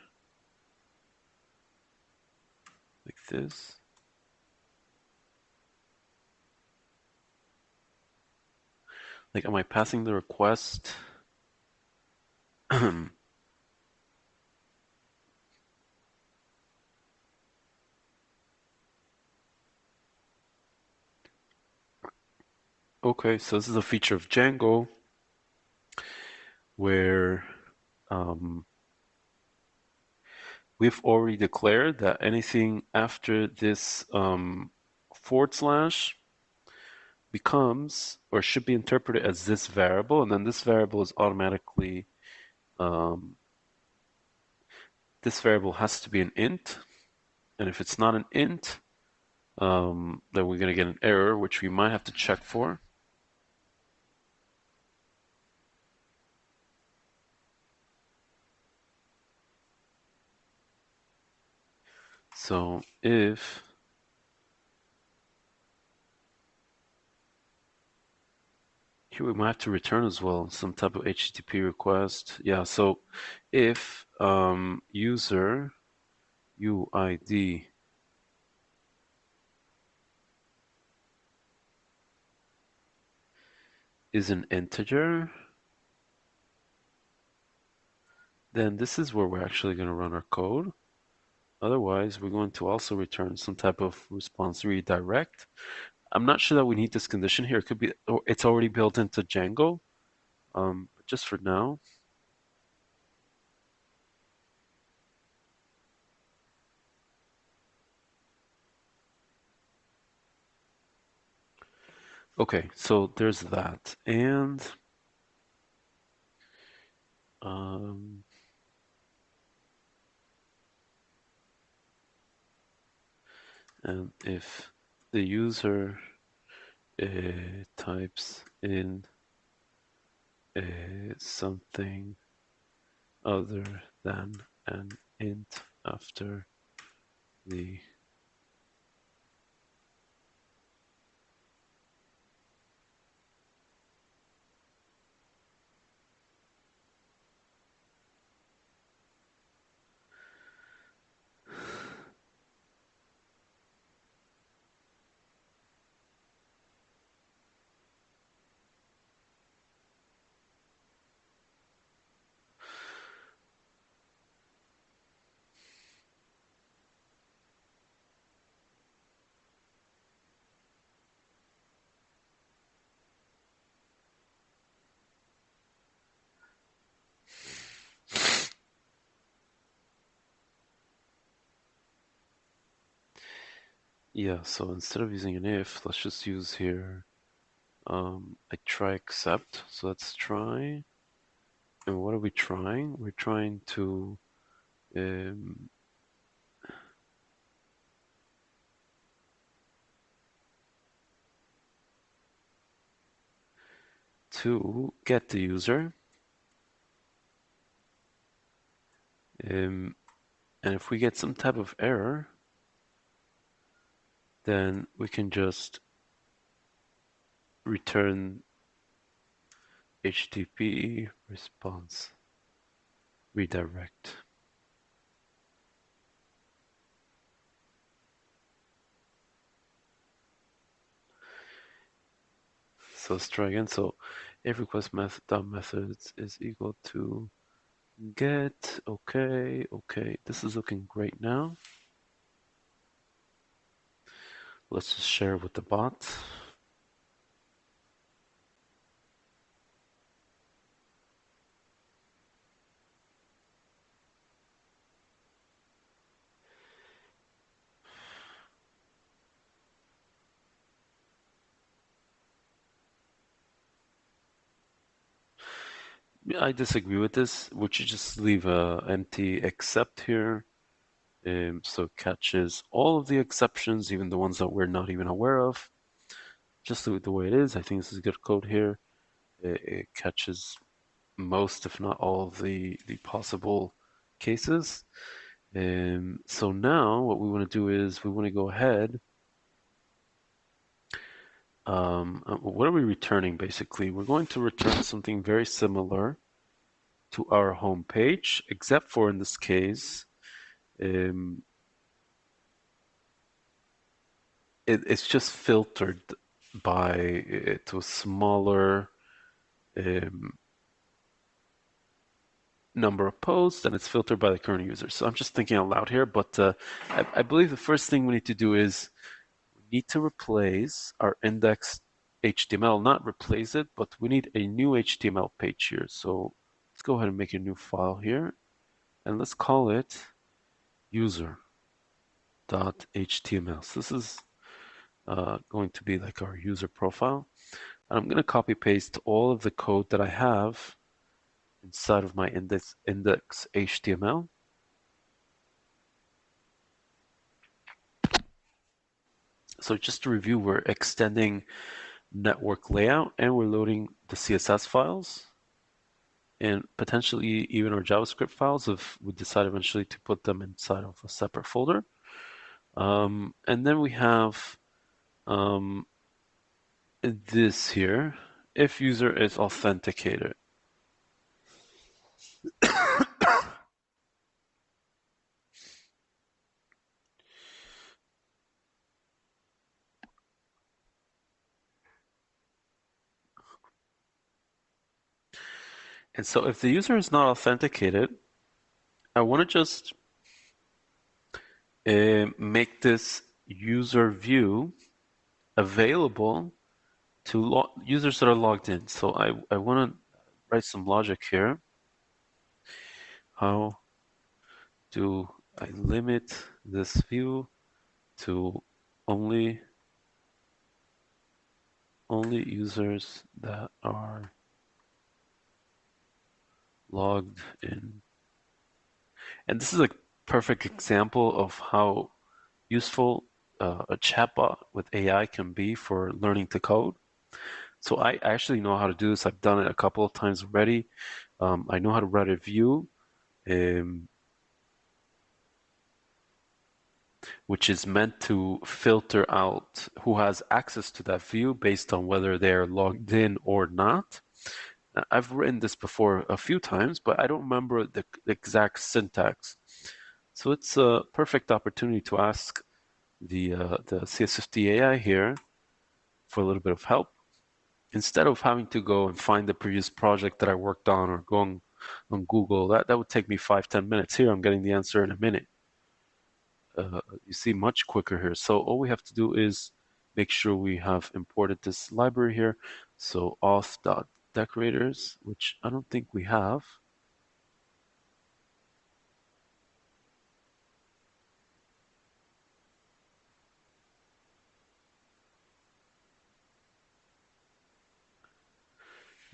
Like this. Like, am I passing the request? Okay, so this is a feature of Django where we've already declared that anything after this forward slash becomes or should be interpreted as this variable, and then this variable is automatically this variable has to be an int, and if it's not an int, then we're going to get an error, which we might have to check for. So if here we might have to return as well some type of HTTP request. Yeah, so if user UID is an integer, then this is where we're actually going to run our code. Otherwise, we're going to also return some type of response redirect. I'm not sure that we need this condition here. It could be, or it's already built into Django. But just for now. Okay, so there's that. Um, and if the user types in something other than an int after the Yeah, so instead of using an if, let's just use here a try except. So let's try. And what are we trying? We're trying um, to get the user. Um, and if we get some type of error, then we can just return HTTP response redirect. So let's try again. So if request methods is equal to get. Okay, okay. This is looking great now. Let's just share with the bot. I disagree with this. Would you just leave a empty except here? So it catches all of the exceptions, even the ones that we're not even aware of. Just the way it is. I think this is good code here. It catches most, if not all, of the possible cases. So now what we want to do is we want to go ahead. What are we returning basically? We're going to return something very similar to our home page, except for in this case, um, it's just filtered by to a smaller um, number of posts, and it's filtered by the current user. So I'm just thinking out loud here, but I believe the first thing we need to do is we need to replace our index HTML, not replace it, but we need a new HTML page here. So let's go ahead and make a new file here, and let's call it user.html. So this is going to be like our user profile. And I'm going to copy paste all of the code that I have inside of my index HTML. So just to review, we're extending network layout and we're loading the CSS files and potentially even our JavaScript files if we decide eventually to put them inside of a separate folder. And then we have this here, if user is authenticated. And so if the user is not authenticated, I want to just make this user view available to users that are logged in. So I want to write some logic here. How do I limit this view to only users that are logged in? And this is a perfect example of how useful a chatbot with AI can be for learning to code. So I actually know how to do this. I've done it a couple of times already. I know how to write a view, which is meant to filter out who has access to that view based on whether they're logged in or not. I've written this before a few times, but I don't remember the exact syntax. So it's a perfect opportunity to ask the CSFT AI here for a little bit of help. Instead of having to go and find the previous project that I worked on or going on Google, that would take me 5-10 minutes. Here, I'm getting the answer in a minute. You see much quicker here. So all we have to do is make sure we have imported this library here. So auth.decorators, which I don't think we have.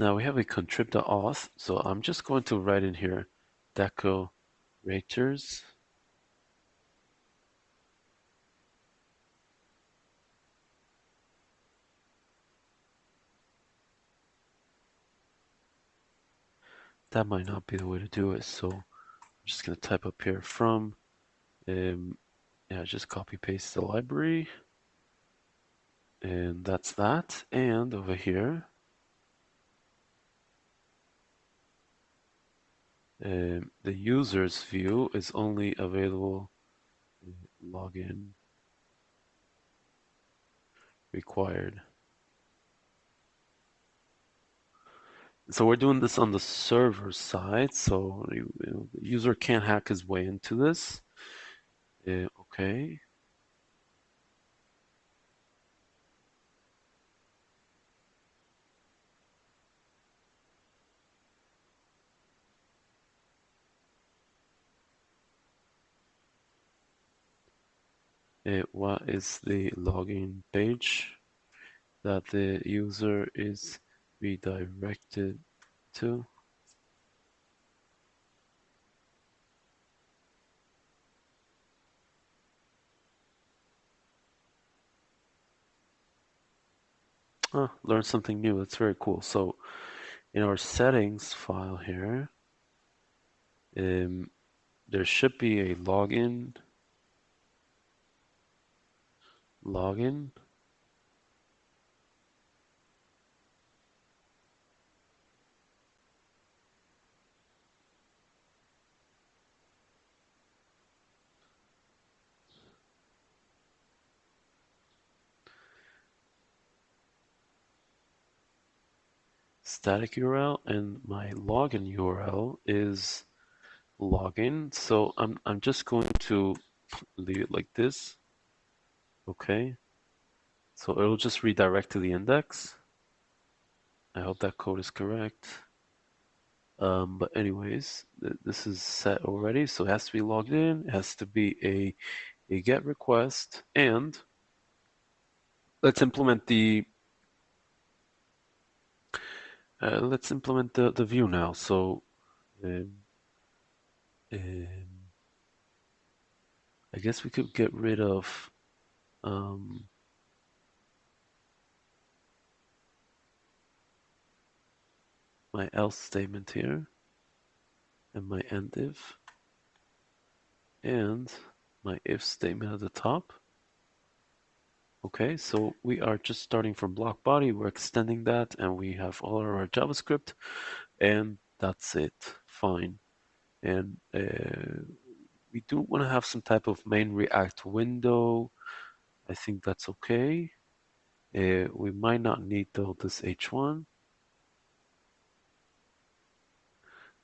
Now we have a contrib.auth, so I'm just going to write in here decorators. That might not be the way to do it, so I'm just going to type up here from, yeah, just copy paste the library, and that's that. And over here, the users view is only available login required. So we're doing this on the server side, so the user can't hack his way into this. Okay. What is the login page that the user is redirected to? Oh, learn something new. That's very cool. So in our settings file here, there should be a login. Static URL, and my login URL is login. So I'm just going to leave it like this. Okay. So it'll just redirect to the index. I hope that code is correct. But anyways, this is set already, so it has to be logged in. It has to be a GET request, and let's implement the the view now. So um, um, I guess we could get rid of um, my else statement here and my end if and my if statement at the top. Okay, so we are just starting from block body. We're extending that, and we have all of our JavaScript, and that's it. Fine. And we do want to have some type of main React window. I think that's okay. We might not need though this H1.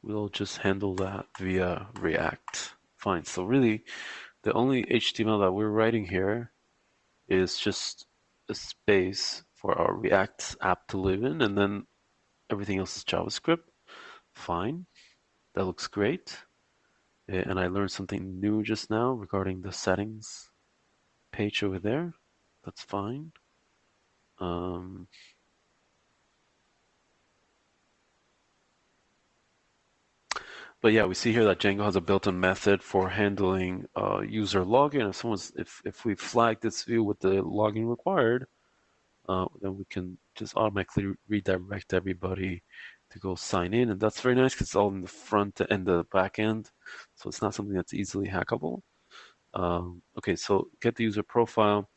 We'll just handle that via React. Fine. So really, the only HTML that we're writing here is just a space for our React app to live in, and then everything else is JavaScript. Fine. That looks great. And I learned something new just now regarding the settings page over there. That's fine. Um, but yeah, we see here that Django has a built-in method for handling user login. If we flag this view with the login required, then we can just automatically redirect everybody to go sign in, and that's very nice because it's all in the front and the back end, so it's not something that's easily hackable. Okay, so get the user profile.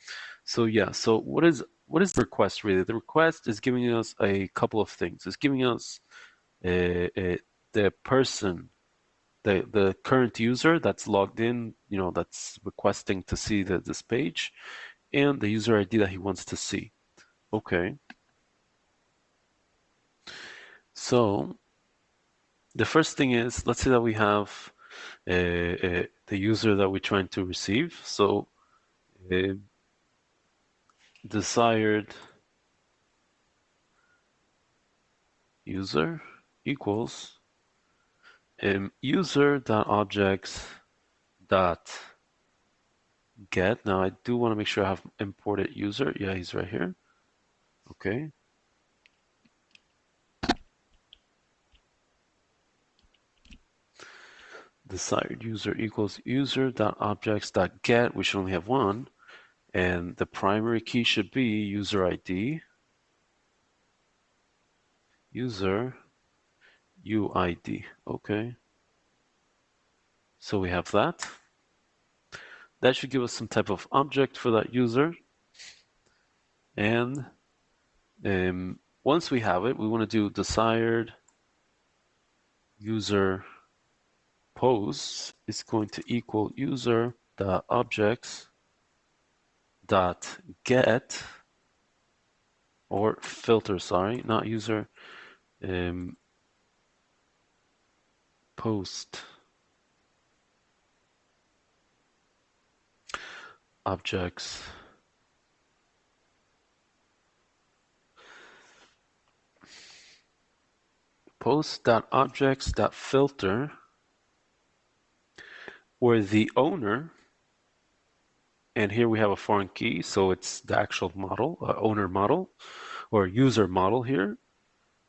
So yeah, so what is the request really? The request is giving us a couple of things. It's giving us the person, the current user that's logged in, that's requesting to see this page, and the user ID that he wants to see. Okay. So the first thing is, let's say that we have the user that we're trying to receive. So uh, desired user equals user.objects.get. Now I do want to make sure I have imported user. Yeah, he's right here. Okay. desired user equals user.objects.get. We should only have one. And the primary key should be user ID, user UID. Okay. So we have that. That should give us some type of object for that user. And once we have it, we want to do desired user posts is going to equal user.objects.get or filter, sorry, not user, post objects. Post.objects.filter, where the owner, and here we have a foreign key, so it's the actual model, owner model, or user model here.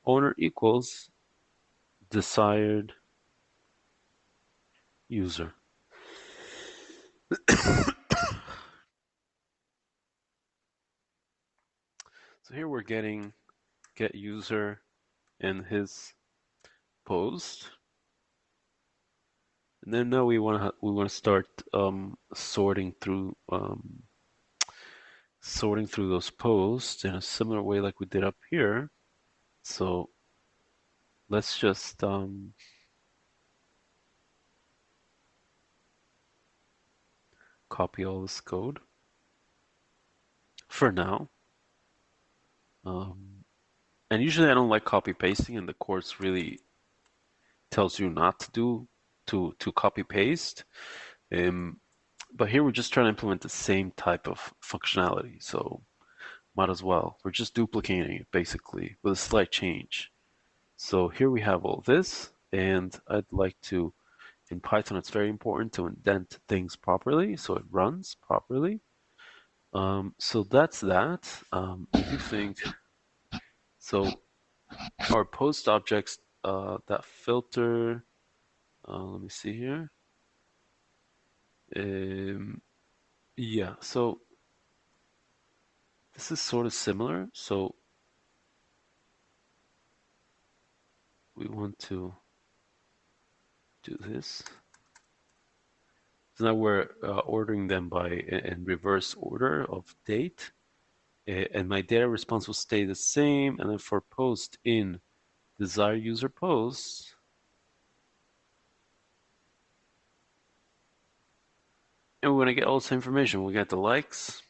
Owner equals desired user. So here we're getting get user and his post. And then now we want to start sorting through those posts in a similar way like we did up here. So let's just copy all this code for now. And usually I don't like copy pasting, and the course really tells you not to do to copy paste. But here we're just trying to implement the same type of functionality, so might as well. We're just duplicating it basically with a slight change. So here we have all this, and I'd like to, in Python it's very important to indent things properly so it runs properly. So that's that. I do think so. Our post objects that filter. Let me see here. Yeah, so this is sort of similar. So we want to do this. So now we're ordering them by in reverse order of date. And my data response will stay the same. And then for post in desired user posts, and we're going to get all this information. We get the likes.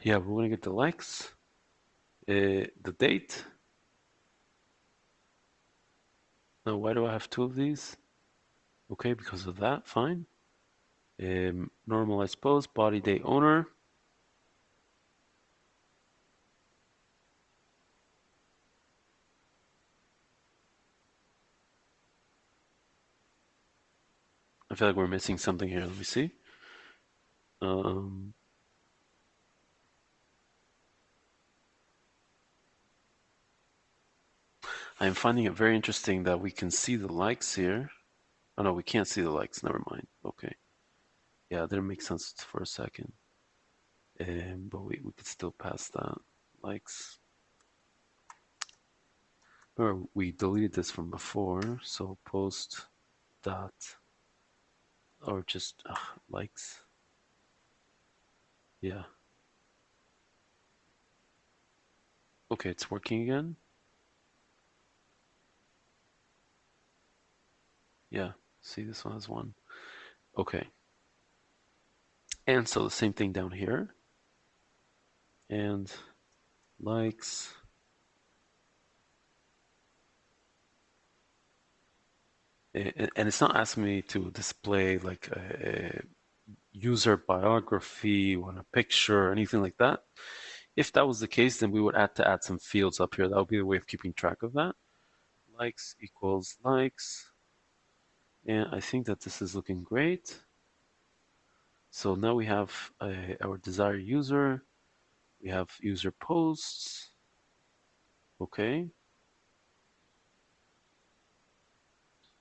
Yeah, we're going to get the likes, the date. Now, why do I have two of these? Okay, because of that, fine. Normalize post, body date owner. I feel like we're missing something here. Let me see. I'm finding it very interesting that we can see the likes here. Oh no, we can't see the likes. Never mind. Okay. Yeah, that didn't make sense for a second. But we could still pass that. Likes. Remember, we deleted this from before, so post dot or just likes. Yeah. Okay, it's working again. Yeah. See, this one has one. Okay. And so the same thing down here. And likes. And it's not asking me to display like a user biography or a picture or anything like that. If that was the case, then we would add some fields up here. That would be the way of keeping track of that. Likes equals likes. And I think that this is looking great. So now we have our desired user. We have user posts. Okay.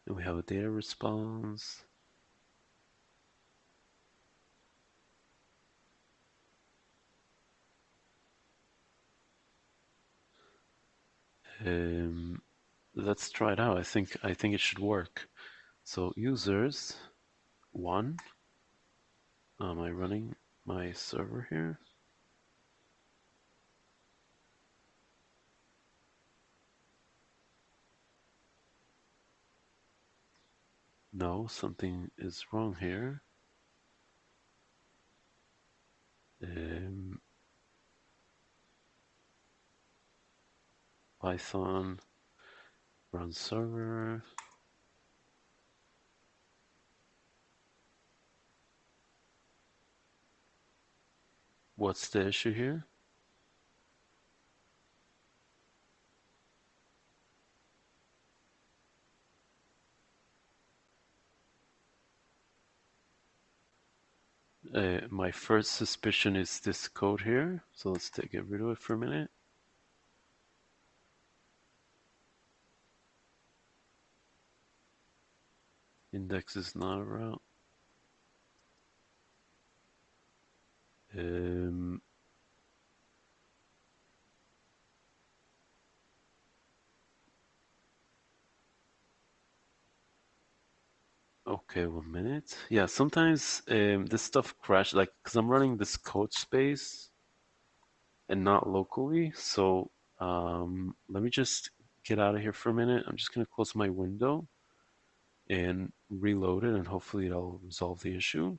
And we have a data response. Let's try it out. I think it should work. So users one. Am I running my server here? No, something is wrong here. Python run server. What's the issue here? My first suspicion is this code here. So let's get rid of it for a minute. Index is not around. Okay, 1 minute. Yeah, sometimes this stuff crashes, like, because I'm running this code space and not locally. So let me just get out of here for a minute. I'm just going to close my window and reload it, and hopefully it'll resolve the issue.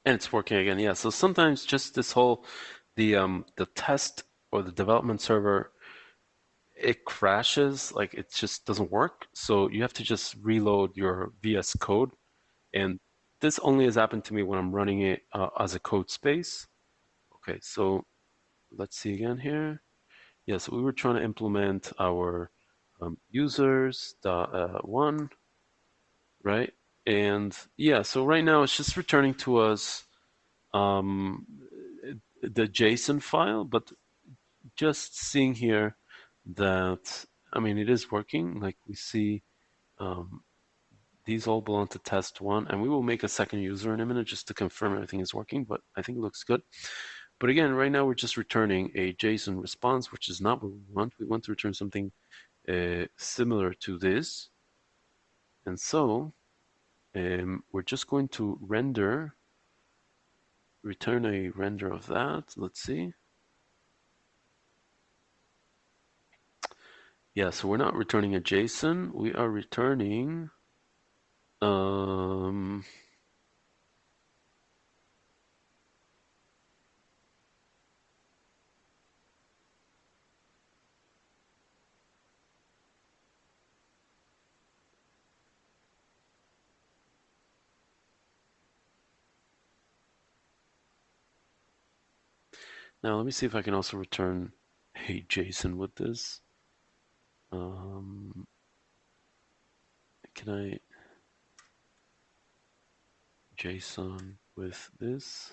And it's working again. Yeah, so sometimes just this whole the test or the development server, it crashes, like it just doesn't work. So you have to just reload your VS Code. And this only has happened to me when I'm running it as a code space. Okay, so let's see again here. Yeah, so we were trying to implement our users one, right? And yeah, so right now it's just returning to us um, the JSON file, but just seeing here that, I mean, it is working. Like we see um, these all belong to test one, and we will make a second user in a minute just to confirm everything is working, but I think it looks good. But again, right now we're just returning a JSON response, which is not what we want. We want to return something similar to this. And so we're just going to return a render of that. Let's see. Yeah, so we're not returning a JSON. We are returning um, now let me see if I can also return a JSON with this. Can I JSON with this?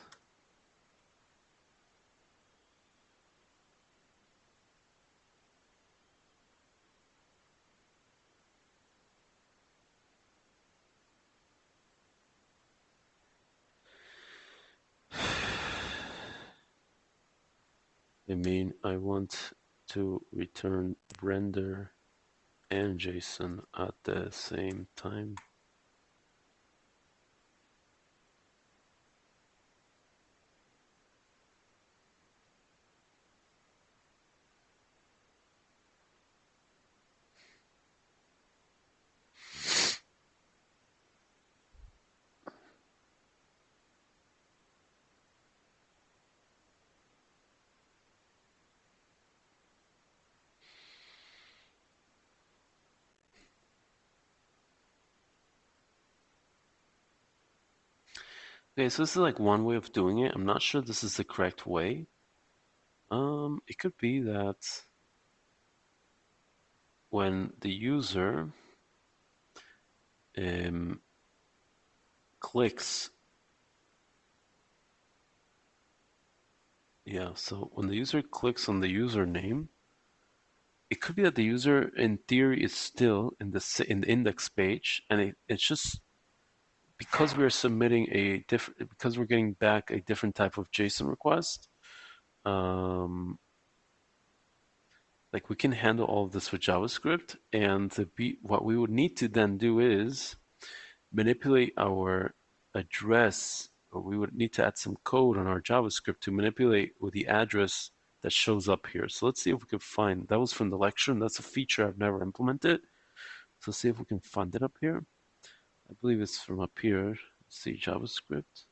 I mean, I want to return render and JSON at the same time. Okay, so this is like one way of doing it. I'm not sure this is the correct way. It could be that when the user clicks, yeah, so when the user clicks on the username, it could be that the user in theory is still in the index page, and it's just because we're submitting a different, because we're getting back a different type of JSON request. Like we can handle all of this with JavaScript, and what we would need to then do is manipulate our address, or we would need to add some code on our JavaScript to manipulate with the address that shows up here. So let's see if we can find, that was from the lecture, and that's a feature I've never implemented. So let's see if we can find it up here. I believe it's from up here. Let's see, JavaScript.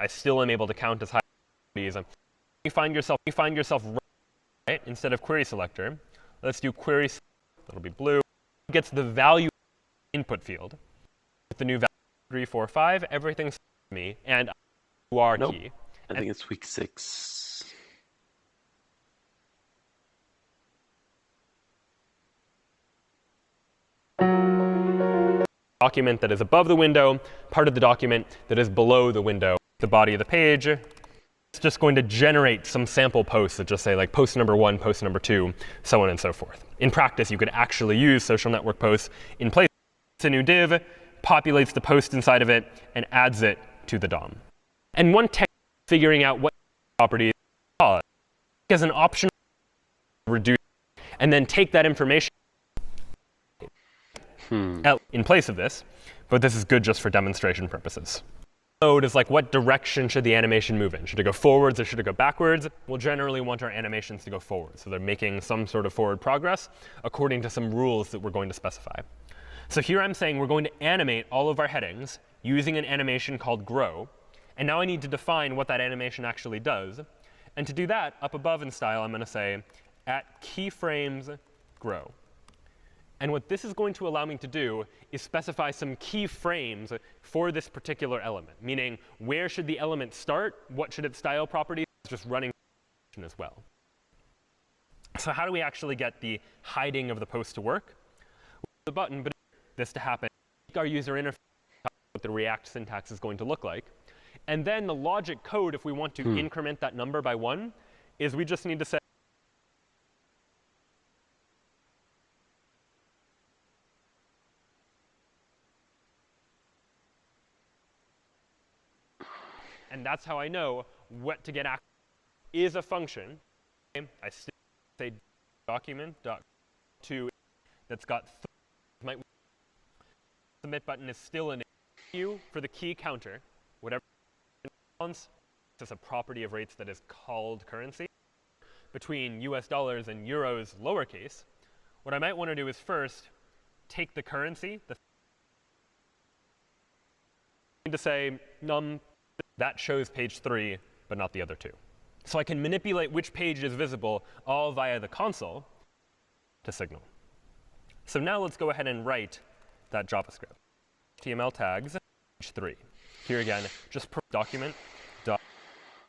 I still am able to count as high as these. You find yourself right instead of query selector. Let's do query. It'll be blue. It gets the value input field with the new value 3, 4, 5. Everything's me and UR Nope. key. I think it's week 6. Document that is above the window, part of the document that is below the window, the body of the page. It's just going to generate some sample posts that just say like post number 1, post number 2, so on and so forth. In practice, you could actually use social network posts in place. It's a new div, populates the post inside of it, and adds it to the DOM. And one technique figuring out what property is an option to reduce, and then take that information in place of this, but this is good just for demonstration purposes. Mode is like, what direction should the animation move in? Should it go forwards or should it go backwards? We'll generally want our animations to go forward. So they're making some sort of forward progress according to some rules that we're going to specify. So here I'm saying we're going to animate all of our headings using an animation called grow. And now I need to define what that animation actually does. And to do that, up above in style, I'm going to say at keyframes grow. And what this is going to allow me to do is specify some keyframes for this particular element, meaning where should the element start, what should its style properties, just running as well. So how do we actually get the hiding of the post to work? The button, but this to happen, our user interface, what the React syntax is going to look like. And then the logic code, if we want to increment that number by 1, is we just need to say and that's how I know what to get access is a function. I still say document.to that's got my submit button is still an issue for the key counter, whatever response. It's a property of rates that is called currency between US dollars and euros lowercase. What I might want to do is first take the currency, to say num that shows page 3, but not the other 2. So I can manipulate which page is visible all via the console to signal. So now let's go ahead and write that JavaScript. HTML tags, page 3. Here again, just document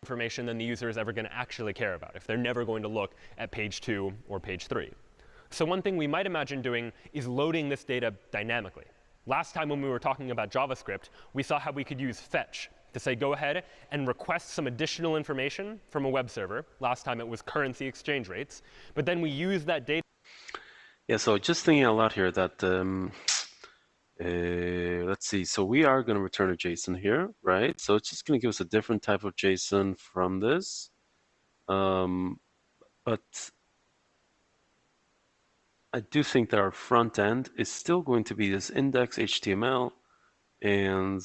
information than the user is ever going to actually care about if they're never going to look at page 2 or page 3. So one thing we might imagine doing is loading this data dynamically. Last time when we were talking about JavaScript, we saw how we could use fetch to say, go ahead and request some additional information from a web server. Last time it was currency exchange rates. But then we use that data. Yeah, so just thinking out loud here that, let's see. So we are going to return a JSON here, right? So it's just going to give us a different type of JSON from this. But I do think that our front end is still going to be this index HTML, and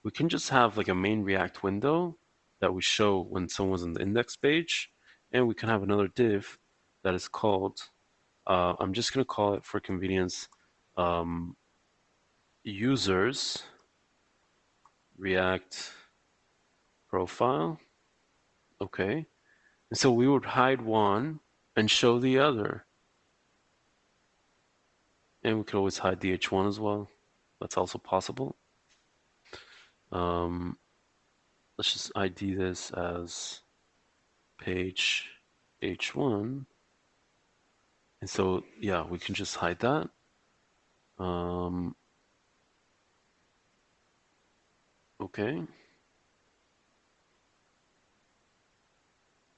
we can just have like a main React window that we show when someone's on the index page, and we can have another div that is called I'm just going to call it for convenience users React profile. Okay. And so we would hide one and show the other. And we could always hide the H1 as well. That's also possible. Let's just ID this as page H1. And so, yeah, we can just hide that. Okay.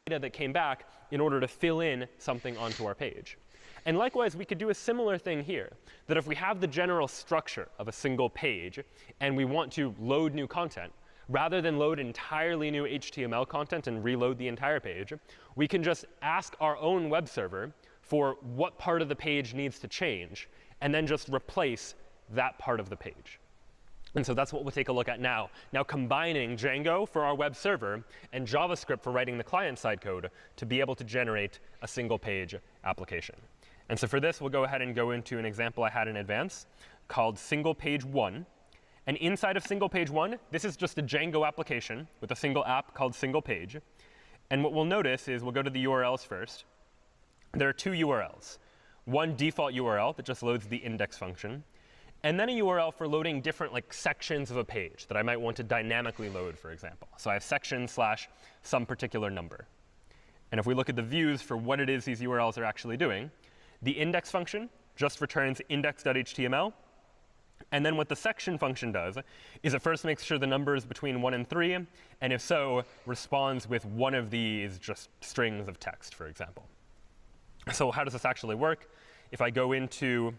Data that came back in order to fill in something onto our page. And likewise, we could do a similar thing here, that if we have the general structure of a single page and we want to load new content, rather than load entirely new HTML content and reload the entire page, we can just ask our own web server for what part of the page needs to change, and then just replace that part of the page. And so that's what we'll take a look at now. Now combining Django for our web server and JavaScript for writing the client-side code to be able to generate a single page application. And so for this, we'll go ahead and go into an example I had in advance called single page 1. And inside of single page 1, this is just a Django application with a single app called single page. And what we'll notice is we'll go to the URLs first. There are two URLs. One default URL that just loads the index function, and then a URL for loading different sections of a page that I might want to dynamically load, for example. So I have section / some particular number. And if we look at the views for what it is these URLs are actually doing, the index function just returns index.html. And then what the section function does is it first makes sure the number is between 1 and 3, and if so, responds with one of these just strings of text, for example. So how does this actually work? If I go into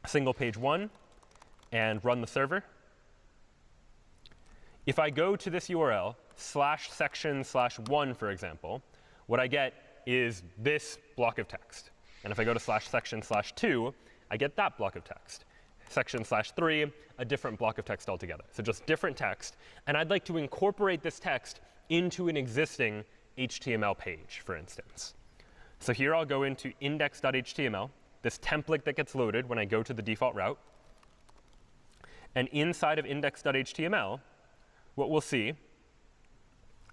single page 1 and run the server, if I go to this URL /section/1, for example, what I get is this block of text. And if I go to /section/2, I get that block of text. Section/3, a different block of text altogether. So just different text. And I'd like to incorporate this text into an existing HTML page, for instance. So here I'll go into index.html, this template that gets loaded when I go to the default route. And inside of index.html, what we'll see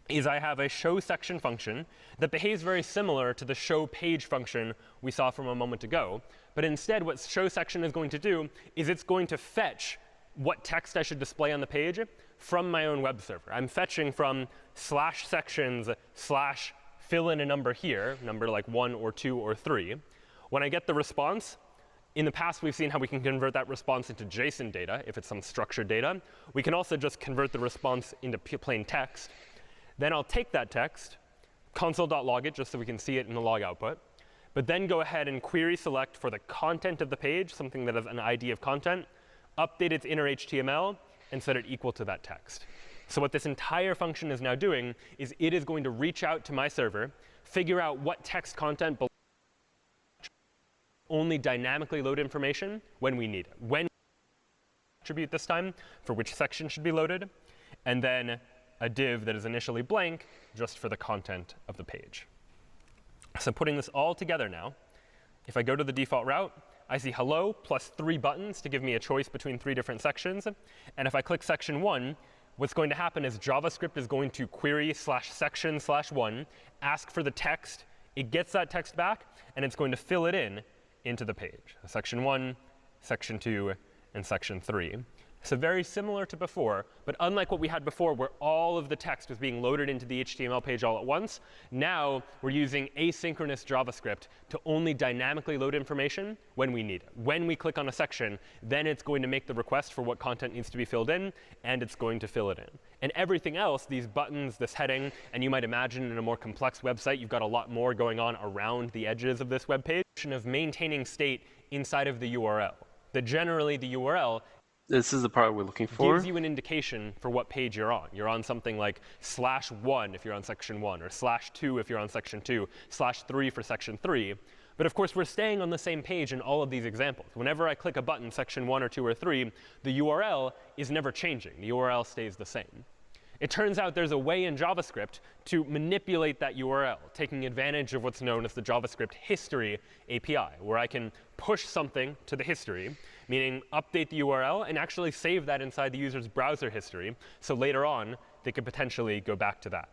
is I have a show section function that behaves very similar to the show page function we saw from a moment ago. But instead, what show section is going to do is it's going to fetch what text I should display on the page from my own web server. I'm fetching from /sections/ fill in a number here, number like 1 or 2 or 3. When I get the response, in the past we've seen how we can convert that response into JSON data if it's some structured data. We can also just convert the response into plain text. Then I'll take that text, console.log it just so we can see it in the log output, but then go ahead and query select for the content of the page, something that has an ID of content, update its inner HTML, and set it equal to that text. So what this entire function is now doing is it is going to reach out to my server, figure out what text content belongs, only dynamically load information when we need it. When attribute this time for which section should be loaded, and then a div that is initially blank just for the content of the page. So putting this all together now, if I go to the default route, I see hello plus 3 buttons to give me a choice between 3 different sections. And if I click section 1, what's going to happen is JavaScript is going to query /section/1, ask for the text. It gets that text back, and it's going to fill it in into the page. Section 1, section 2, and section 3. So very similar to before, but unlike what we had before where all of the text was being loaded into the HTML page all at once, now we're using asynchronous JavaScript to only dynamically load information when we need it. When we click on a section, then it's going to make the request for what content needs to be filled in, and it's going to fill it in. And everything else, these buttons, this heading, and you might imagine in a more complex website, you've got a lot more going on around the edges of this web page, of maintaining state inside of the URL. That generally the URL This is the part we're looking for. gives you an indication for what page you're on. You're on something like /1 if you're on section 1, or /2 if you're on section 2, /3 for section 3. But of course, we're staying on the same page in all of these examples. Whenever I click a button, section 1 or 2 or 3, the URL is never changing. The URL stays the same. It turns out there's a way in JavaScript to manipulate that URL, taking advantage of what's known as the JavaScript history API, where I can push something to the history, meaning update the URL and actually save that inside the user's browser history. So later on, they could potentially go back to that.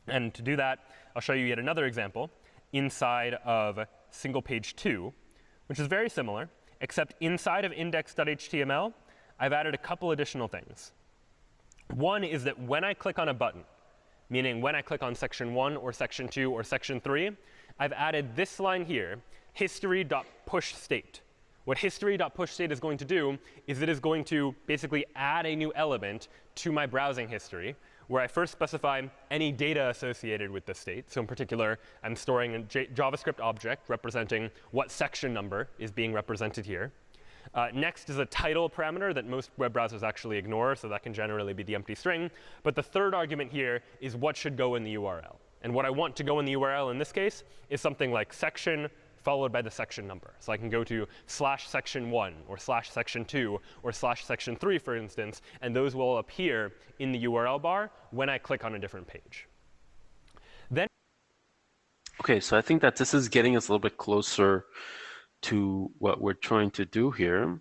And to do that, I'll show you yet another example inside of single page 2, which is very similar, except inside of index.html, I've added a couple additional things. One is that when I click on a button, meaning when I click on section 1 or section 2 or section 3, I've added this line here, history.pushState. What history.pushState is going to do is it is going to basically add a new element to my browsing history, where I first specify any data associated with the state. So in particular, I'm storing a JavaScript object representing what section number is being represented here. Next is a title parameter that most web browsers actually ignore, so that can generally be the empty string. But the third argument here is what should go in the URL. And what I want to go in the URL in this case is something like section followed by the section number. So I can go to /section1 or /section2 or /section3, for instance, and those will appear in the URL bar when I click on a different page. Then, OK, so I think that this is getting us a little bit closer to what we're trying to do here.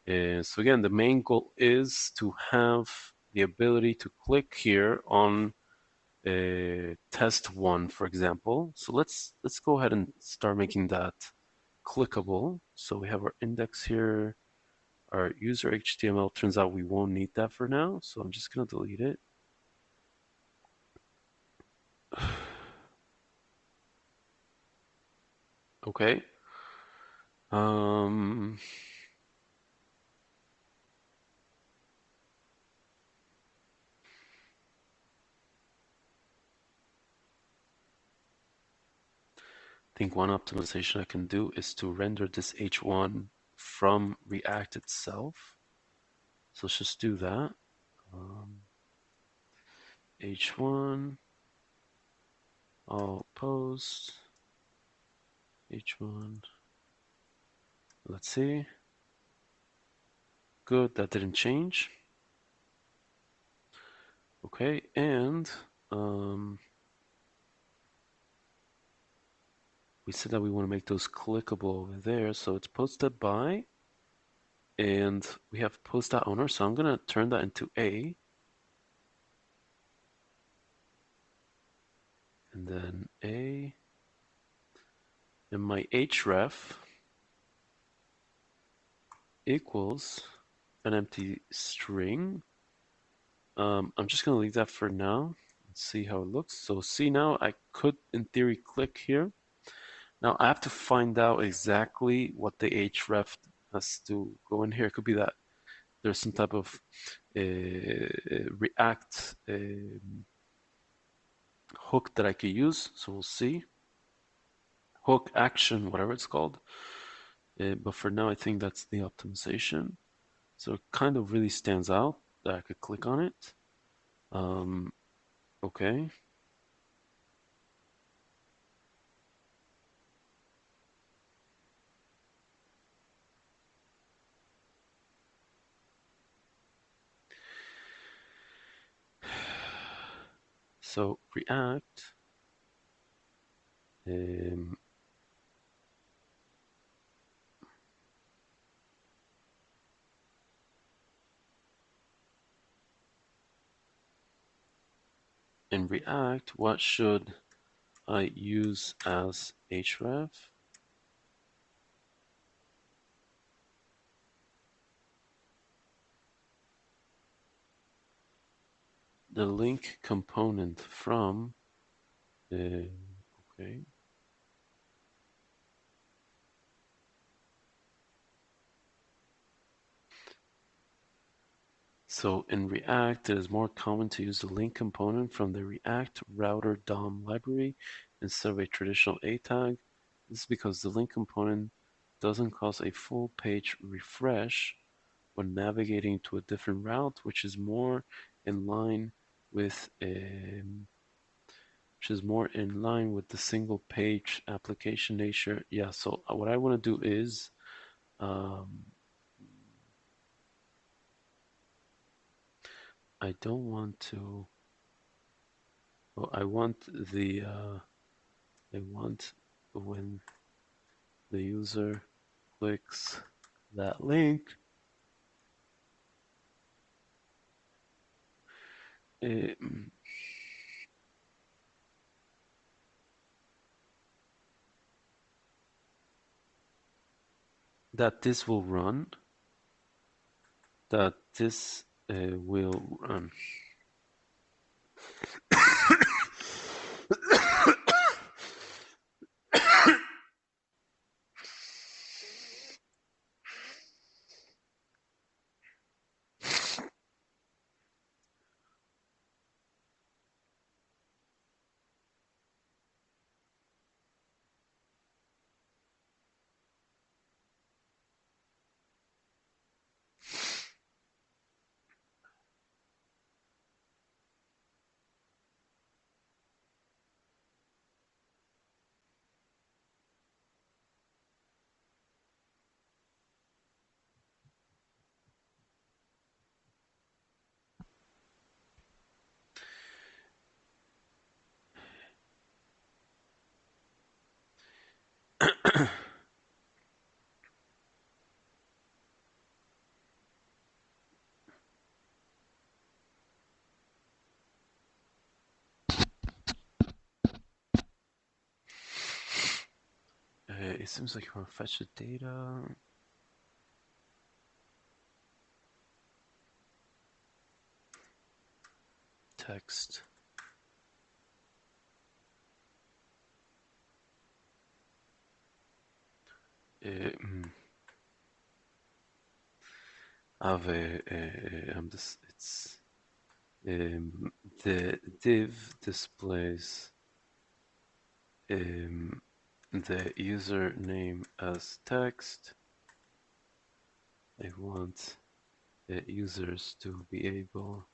So again, the main goal is to have the ability to click here on test 1, for example. So let's go ahead and start making that clickable. So we have our index here, our user HTML. Turns out we won't need that for now, so I'm just going to delete it. OK. I think one optimization I can do is to render this h1 from React itself. So let's just do that. h1, all post, h1. Let's see. Good, that didn't change. OK, and we said that we want to make those clickable over there. So it's posted by, and we have post.owner. So I'm going to turn that into A. And then A. And my href equals an empty string. I'm just going to leave that for now and see how it looks. So see, now I could, in theory, click here. Now I have to find out exactly what the href has to go in here. It could be that there's some type of React hook that I could use. So we'll see. Hook, action, whatever it's called. But for now, I think that's the optimization. So it kind of really stands out that I could click on it. OK. So React, in React, what should I use as href? The link component from, OK. So in React, it is more common to use the link component from the React router DOM library instead of a traditional A tag. This is because the link component doesn't cause a full page refresh when navigating to a different route, which is more in line with the single page application nature. Yeah, so what I want to do is I don't want to. Oh, I want the. I want when the user clicks that link, eh, that this will run. That this will run. It seems like you want to fetch the data. Text. Have this. It's the div displays the username as text. I want the users to be able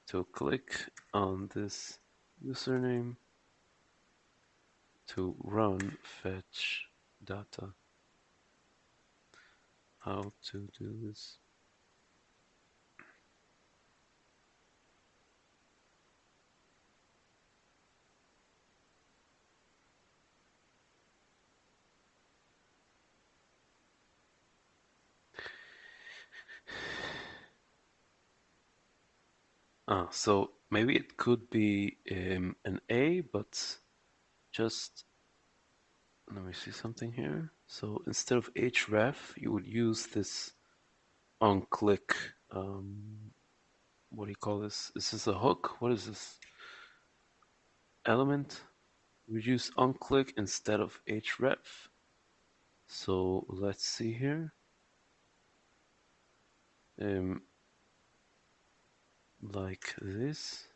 to click on this username to run fetch data. How to do this? So maybe it could be an A, but just let me see something here. So instead of href, you would use this onClick. What do you call this? Is this a hook? What is this? Element? We use onClick instead of href. So let's see here. Like this.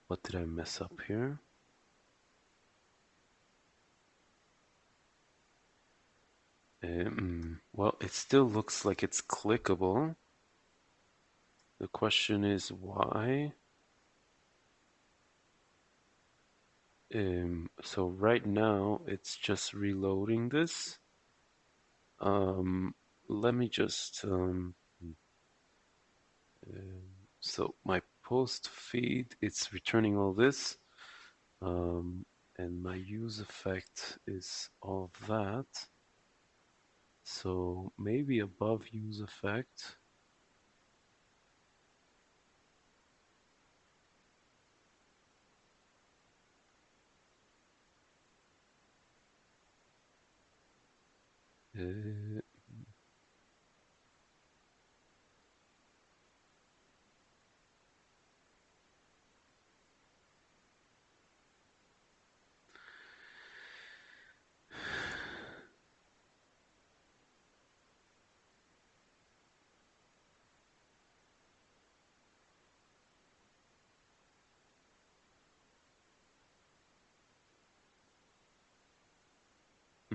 What did I mess up here? Well, it still looks like it's clickable. The question is why? So right now it's just reloading this. Let me just so my post feed, it's returning all this, and my use effect is all of that. So maybe above use effect. Uh,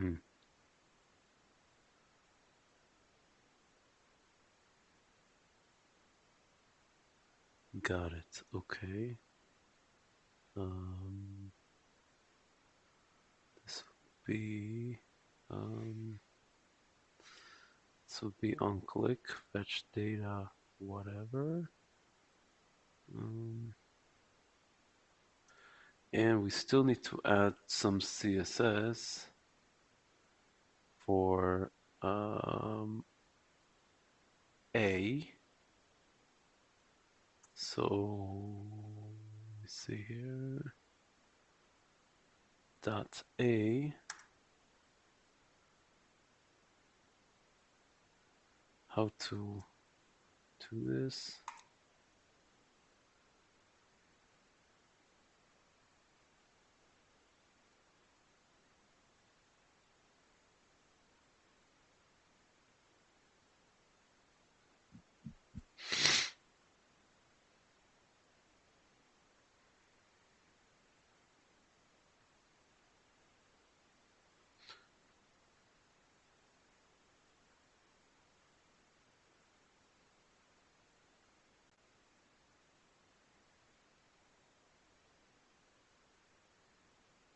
Mm, got it. Okay. Um, this would be um, this would be on click fetch data whatever. Um, and we still need to add some CSS for A. So let me see here. Dot A. How to do this?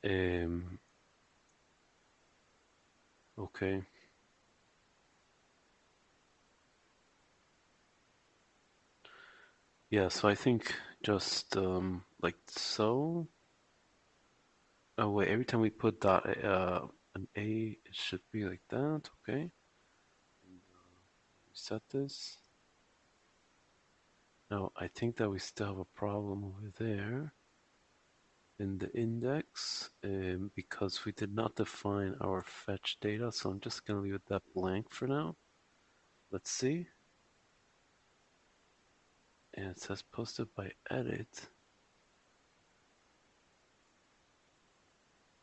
Um, okay. Yeah, so I think just like so. Oh wait, every time we put dot an A, it should be like that. Okay. And reset this. Now I think that we still have a problem over there in the index because we did not define our fetch data. So I'm just gonna leave that blank for now. Let's see. And it says posted by edit.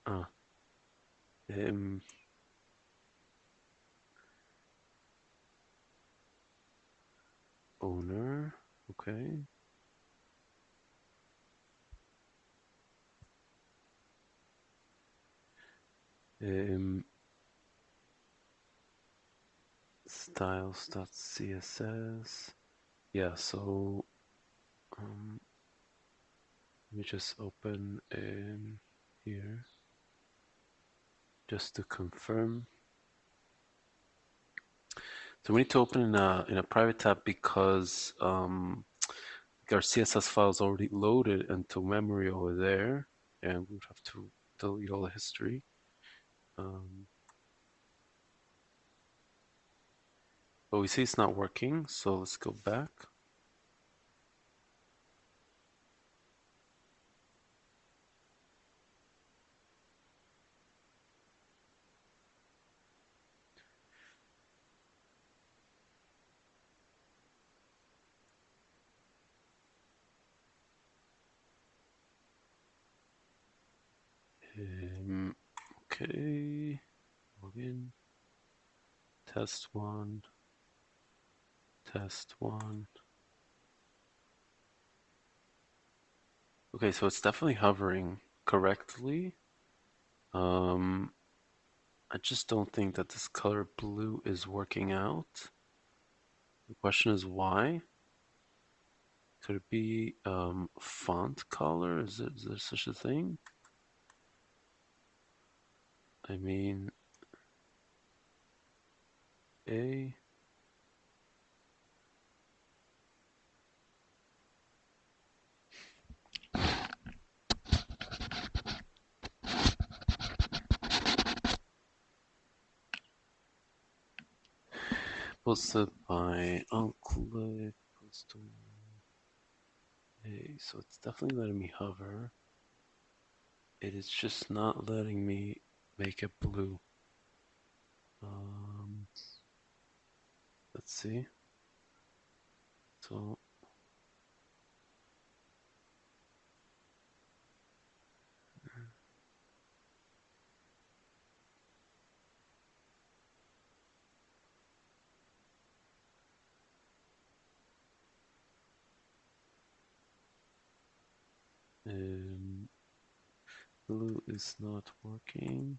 Ah, um, owner. Okay. Um, styles.css. Yeah, so let me just open here just to confirm. So we need to open in a private tab because our CSS file is already loaded into memory over there, and we would have to delete all the history. Um, but we see it's not working, so let's go back. Um, okay, login, test one, test one. Okay, so it's definitely hovering correctly. Um, I just don't think that this color blue is working out. The question is why? Could it be font color? Is there such a thing? I mean, A. Posted by unclick, post A. So it's definitely letting me hover. It is just not letting me make it blue. Um, let's see. So um, blue is not working.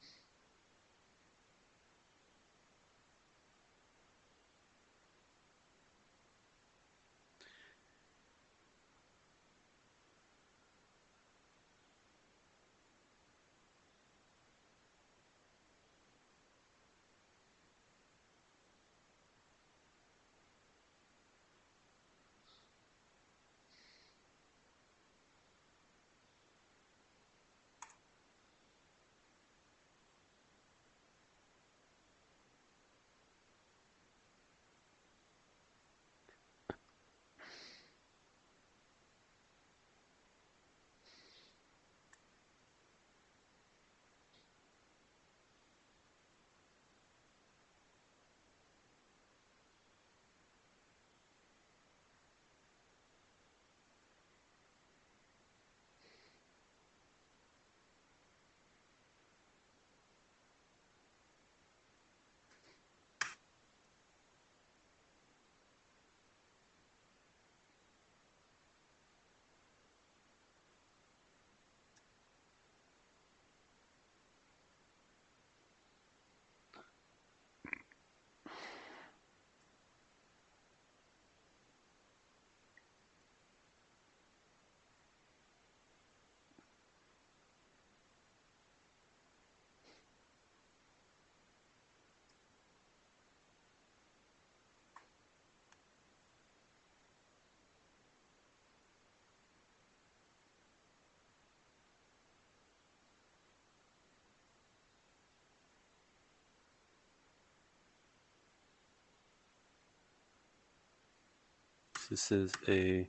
This is a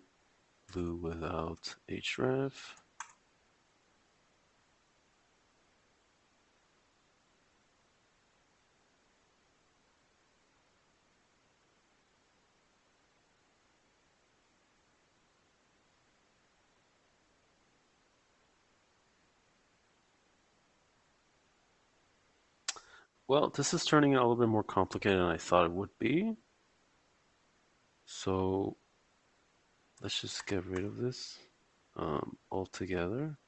blue without href. Well, this is turning out a little bit more complicated than I thought it would be. So let's just get rid of this altogether.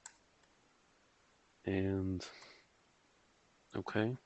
And okay.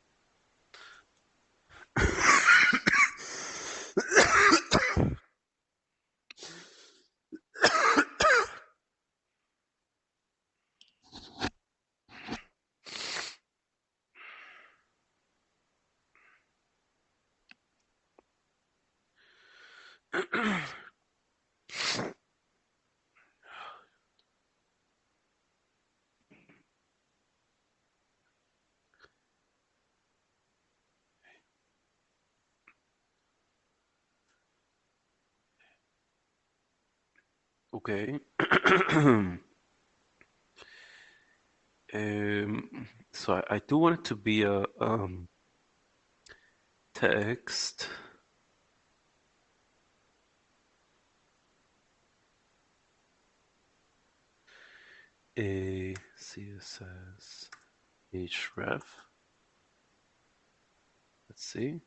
Okay. So I do want it to be a text. A CSS href. Let's see.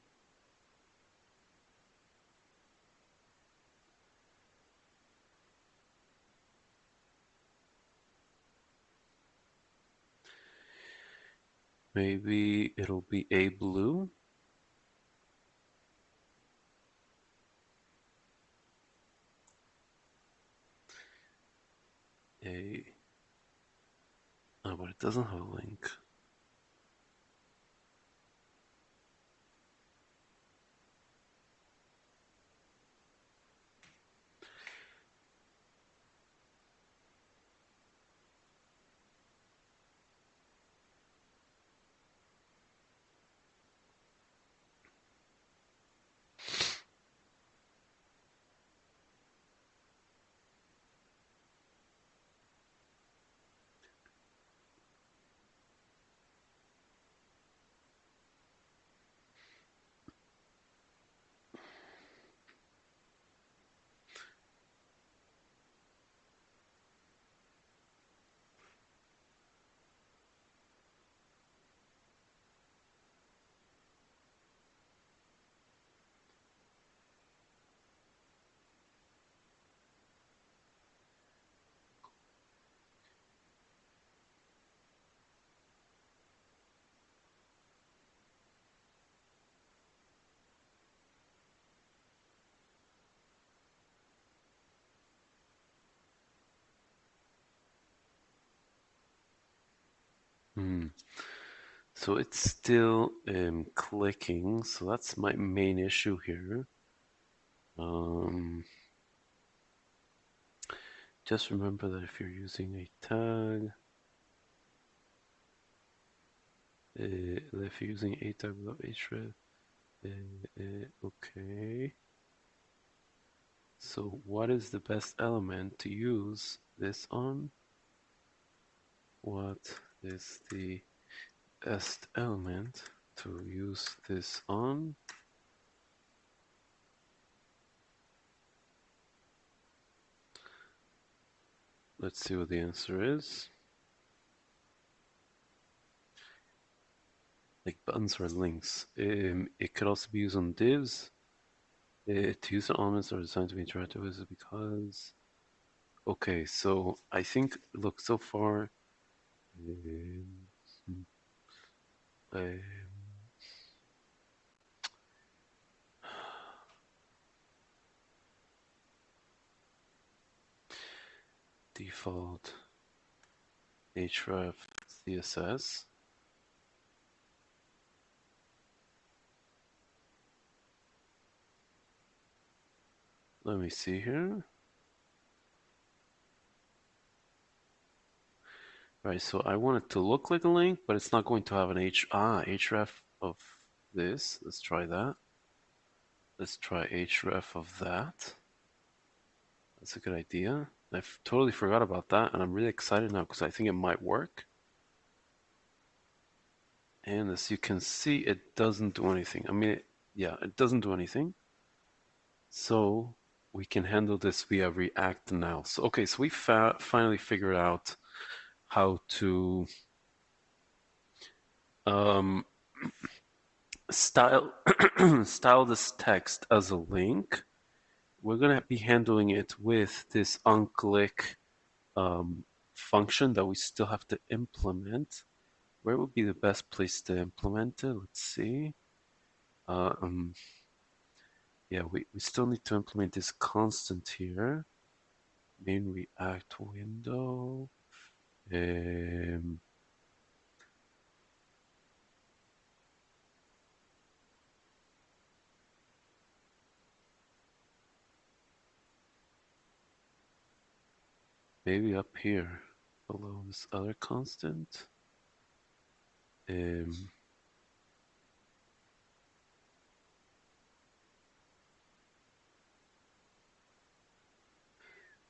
Maybe it'll be a blue. A. Oh, but it doesn't have a link. Hmm. So it's still clicking, so that's my main issue here. Um, just remember that if you're using a tag, if you're using a tag without href, okay. So what is the best element to use this on? What is the best element to use this on? Let's see what the answer is. Like buttons or links. It could also be used on divs. To use the elements are designed to be interactive with because. Okay, so I think, look, so far. Um, um, default href CSS. Let me see here. Right, so I want it to look like a link, but it's not going to have an href of this. Let's try that. Let's try href of that. That's a good idea. I've totally forgot about that, and I'm really excited now because I think it might work. And as you can see, it doesn't do anything. I mean, yeah, it doesn't do anything. So we can handle this via React now. So okay, so we finally figured out how to um, style style this text as a link. We're gonna be handling it with this onClick function that we still have to implement. Where would be the best place to implement it? Let's see. Um, yeah, we still need to implement this constant here. Main React window. Um, maybe up here below this other constant. Um,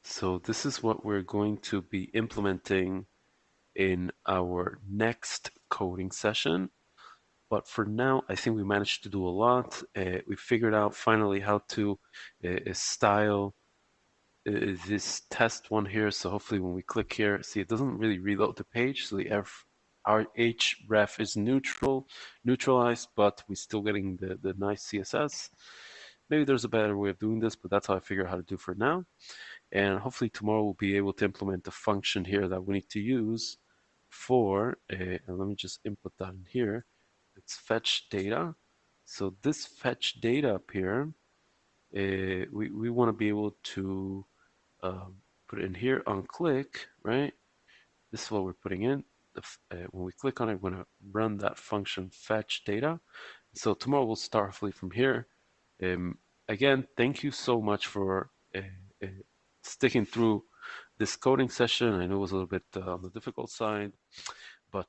so this is what we're going to be implementing in our next coding session. But for now, I think we managed to do a lot. We figured out finally how to style this test one here. So hopefully when we click here, see it doesn't really reload the page. So our href is neutralized, but we're still getting the nice CSS. Maybe there's a better way of doing this, but that's how I figure out how to do for now. And hopefully tomorrow we'll be able to implement the function here that we need to use for, and let me just input that in here. It's fetch data. So this fetch data up here, we want to be able to put it in here on click, right? This is what we're putting in. When we click on it, we're going to run that function fetch data. So tomorrow we'll start hopefully from here. Again, thank you so much for uh, sticking through this coding session. I know it was a little bit on the difficult side, but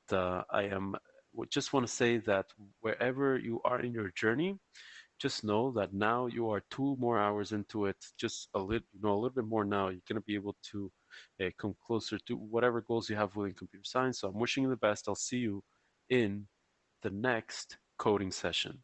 just want to say that wherever you are in your journey, just know that now you are 2 more hours into it. Just a little bit more now. You're going to be able to come closer to whatever goals you have within computer science. So I'm wishing you the best. I'll see you in the next coding session.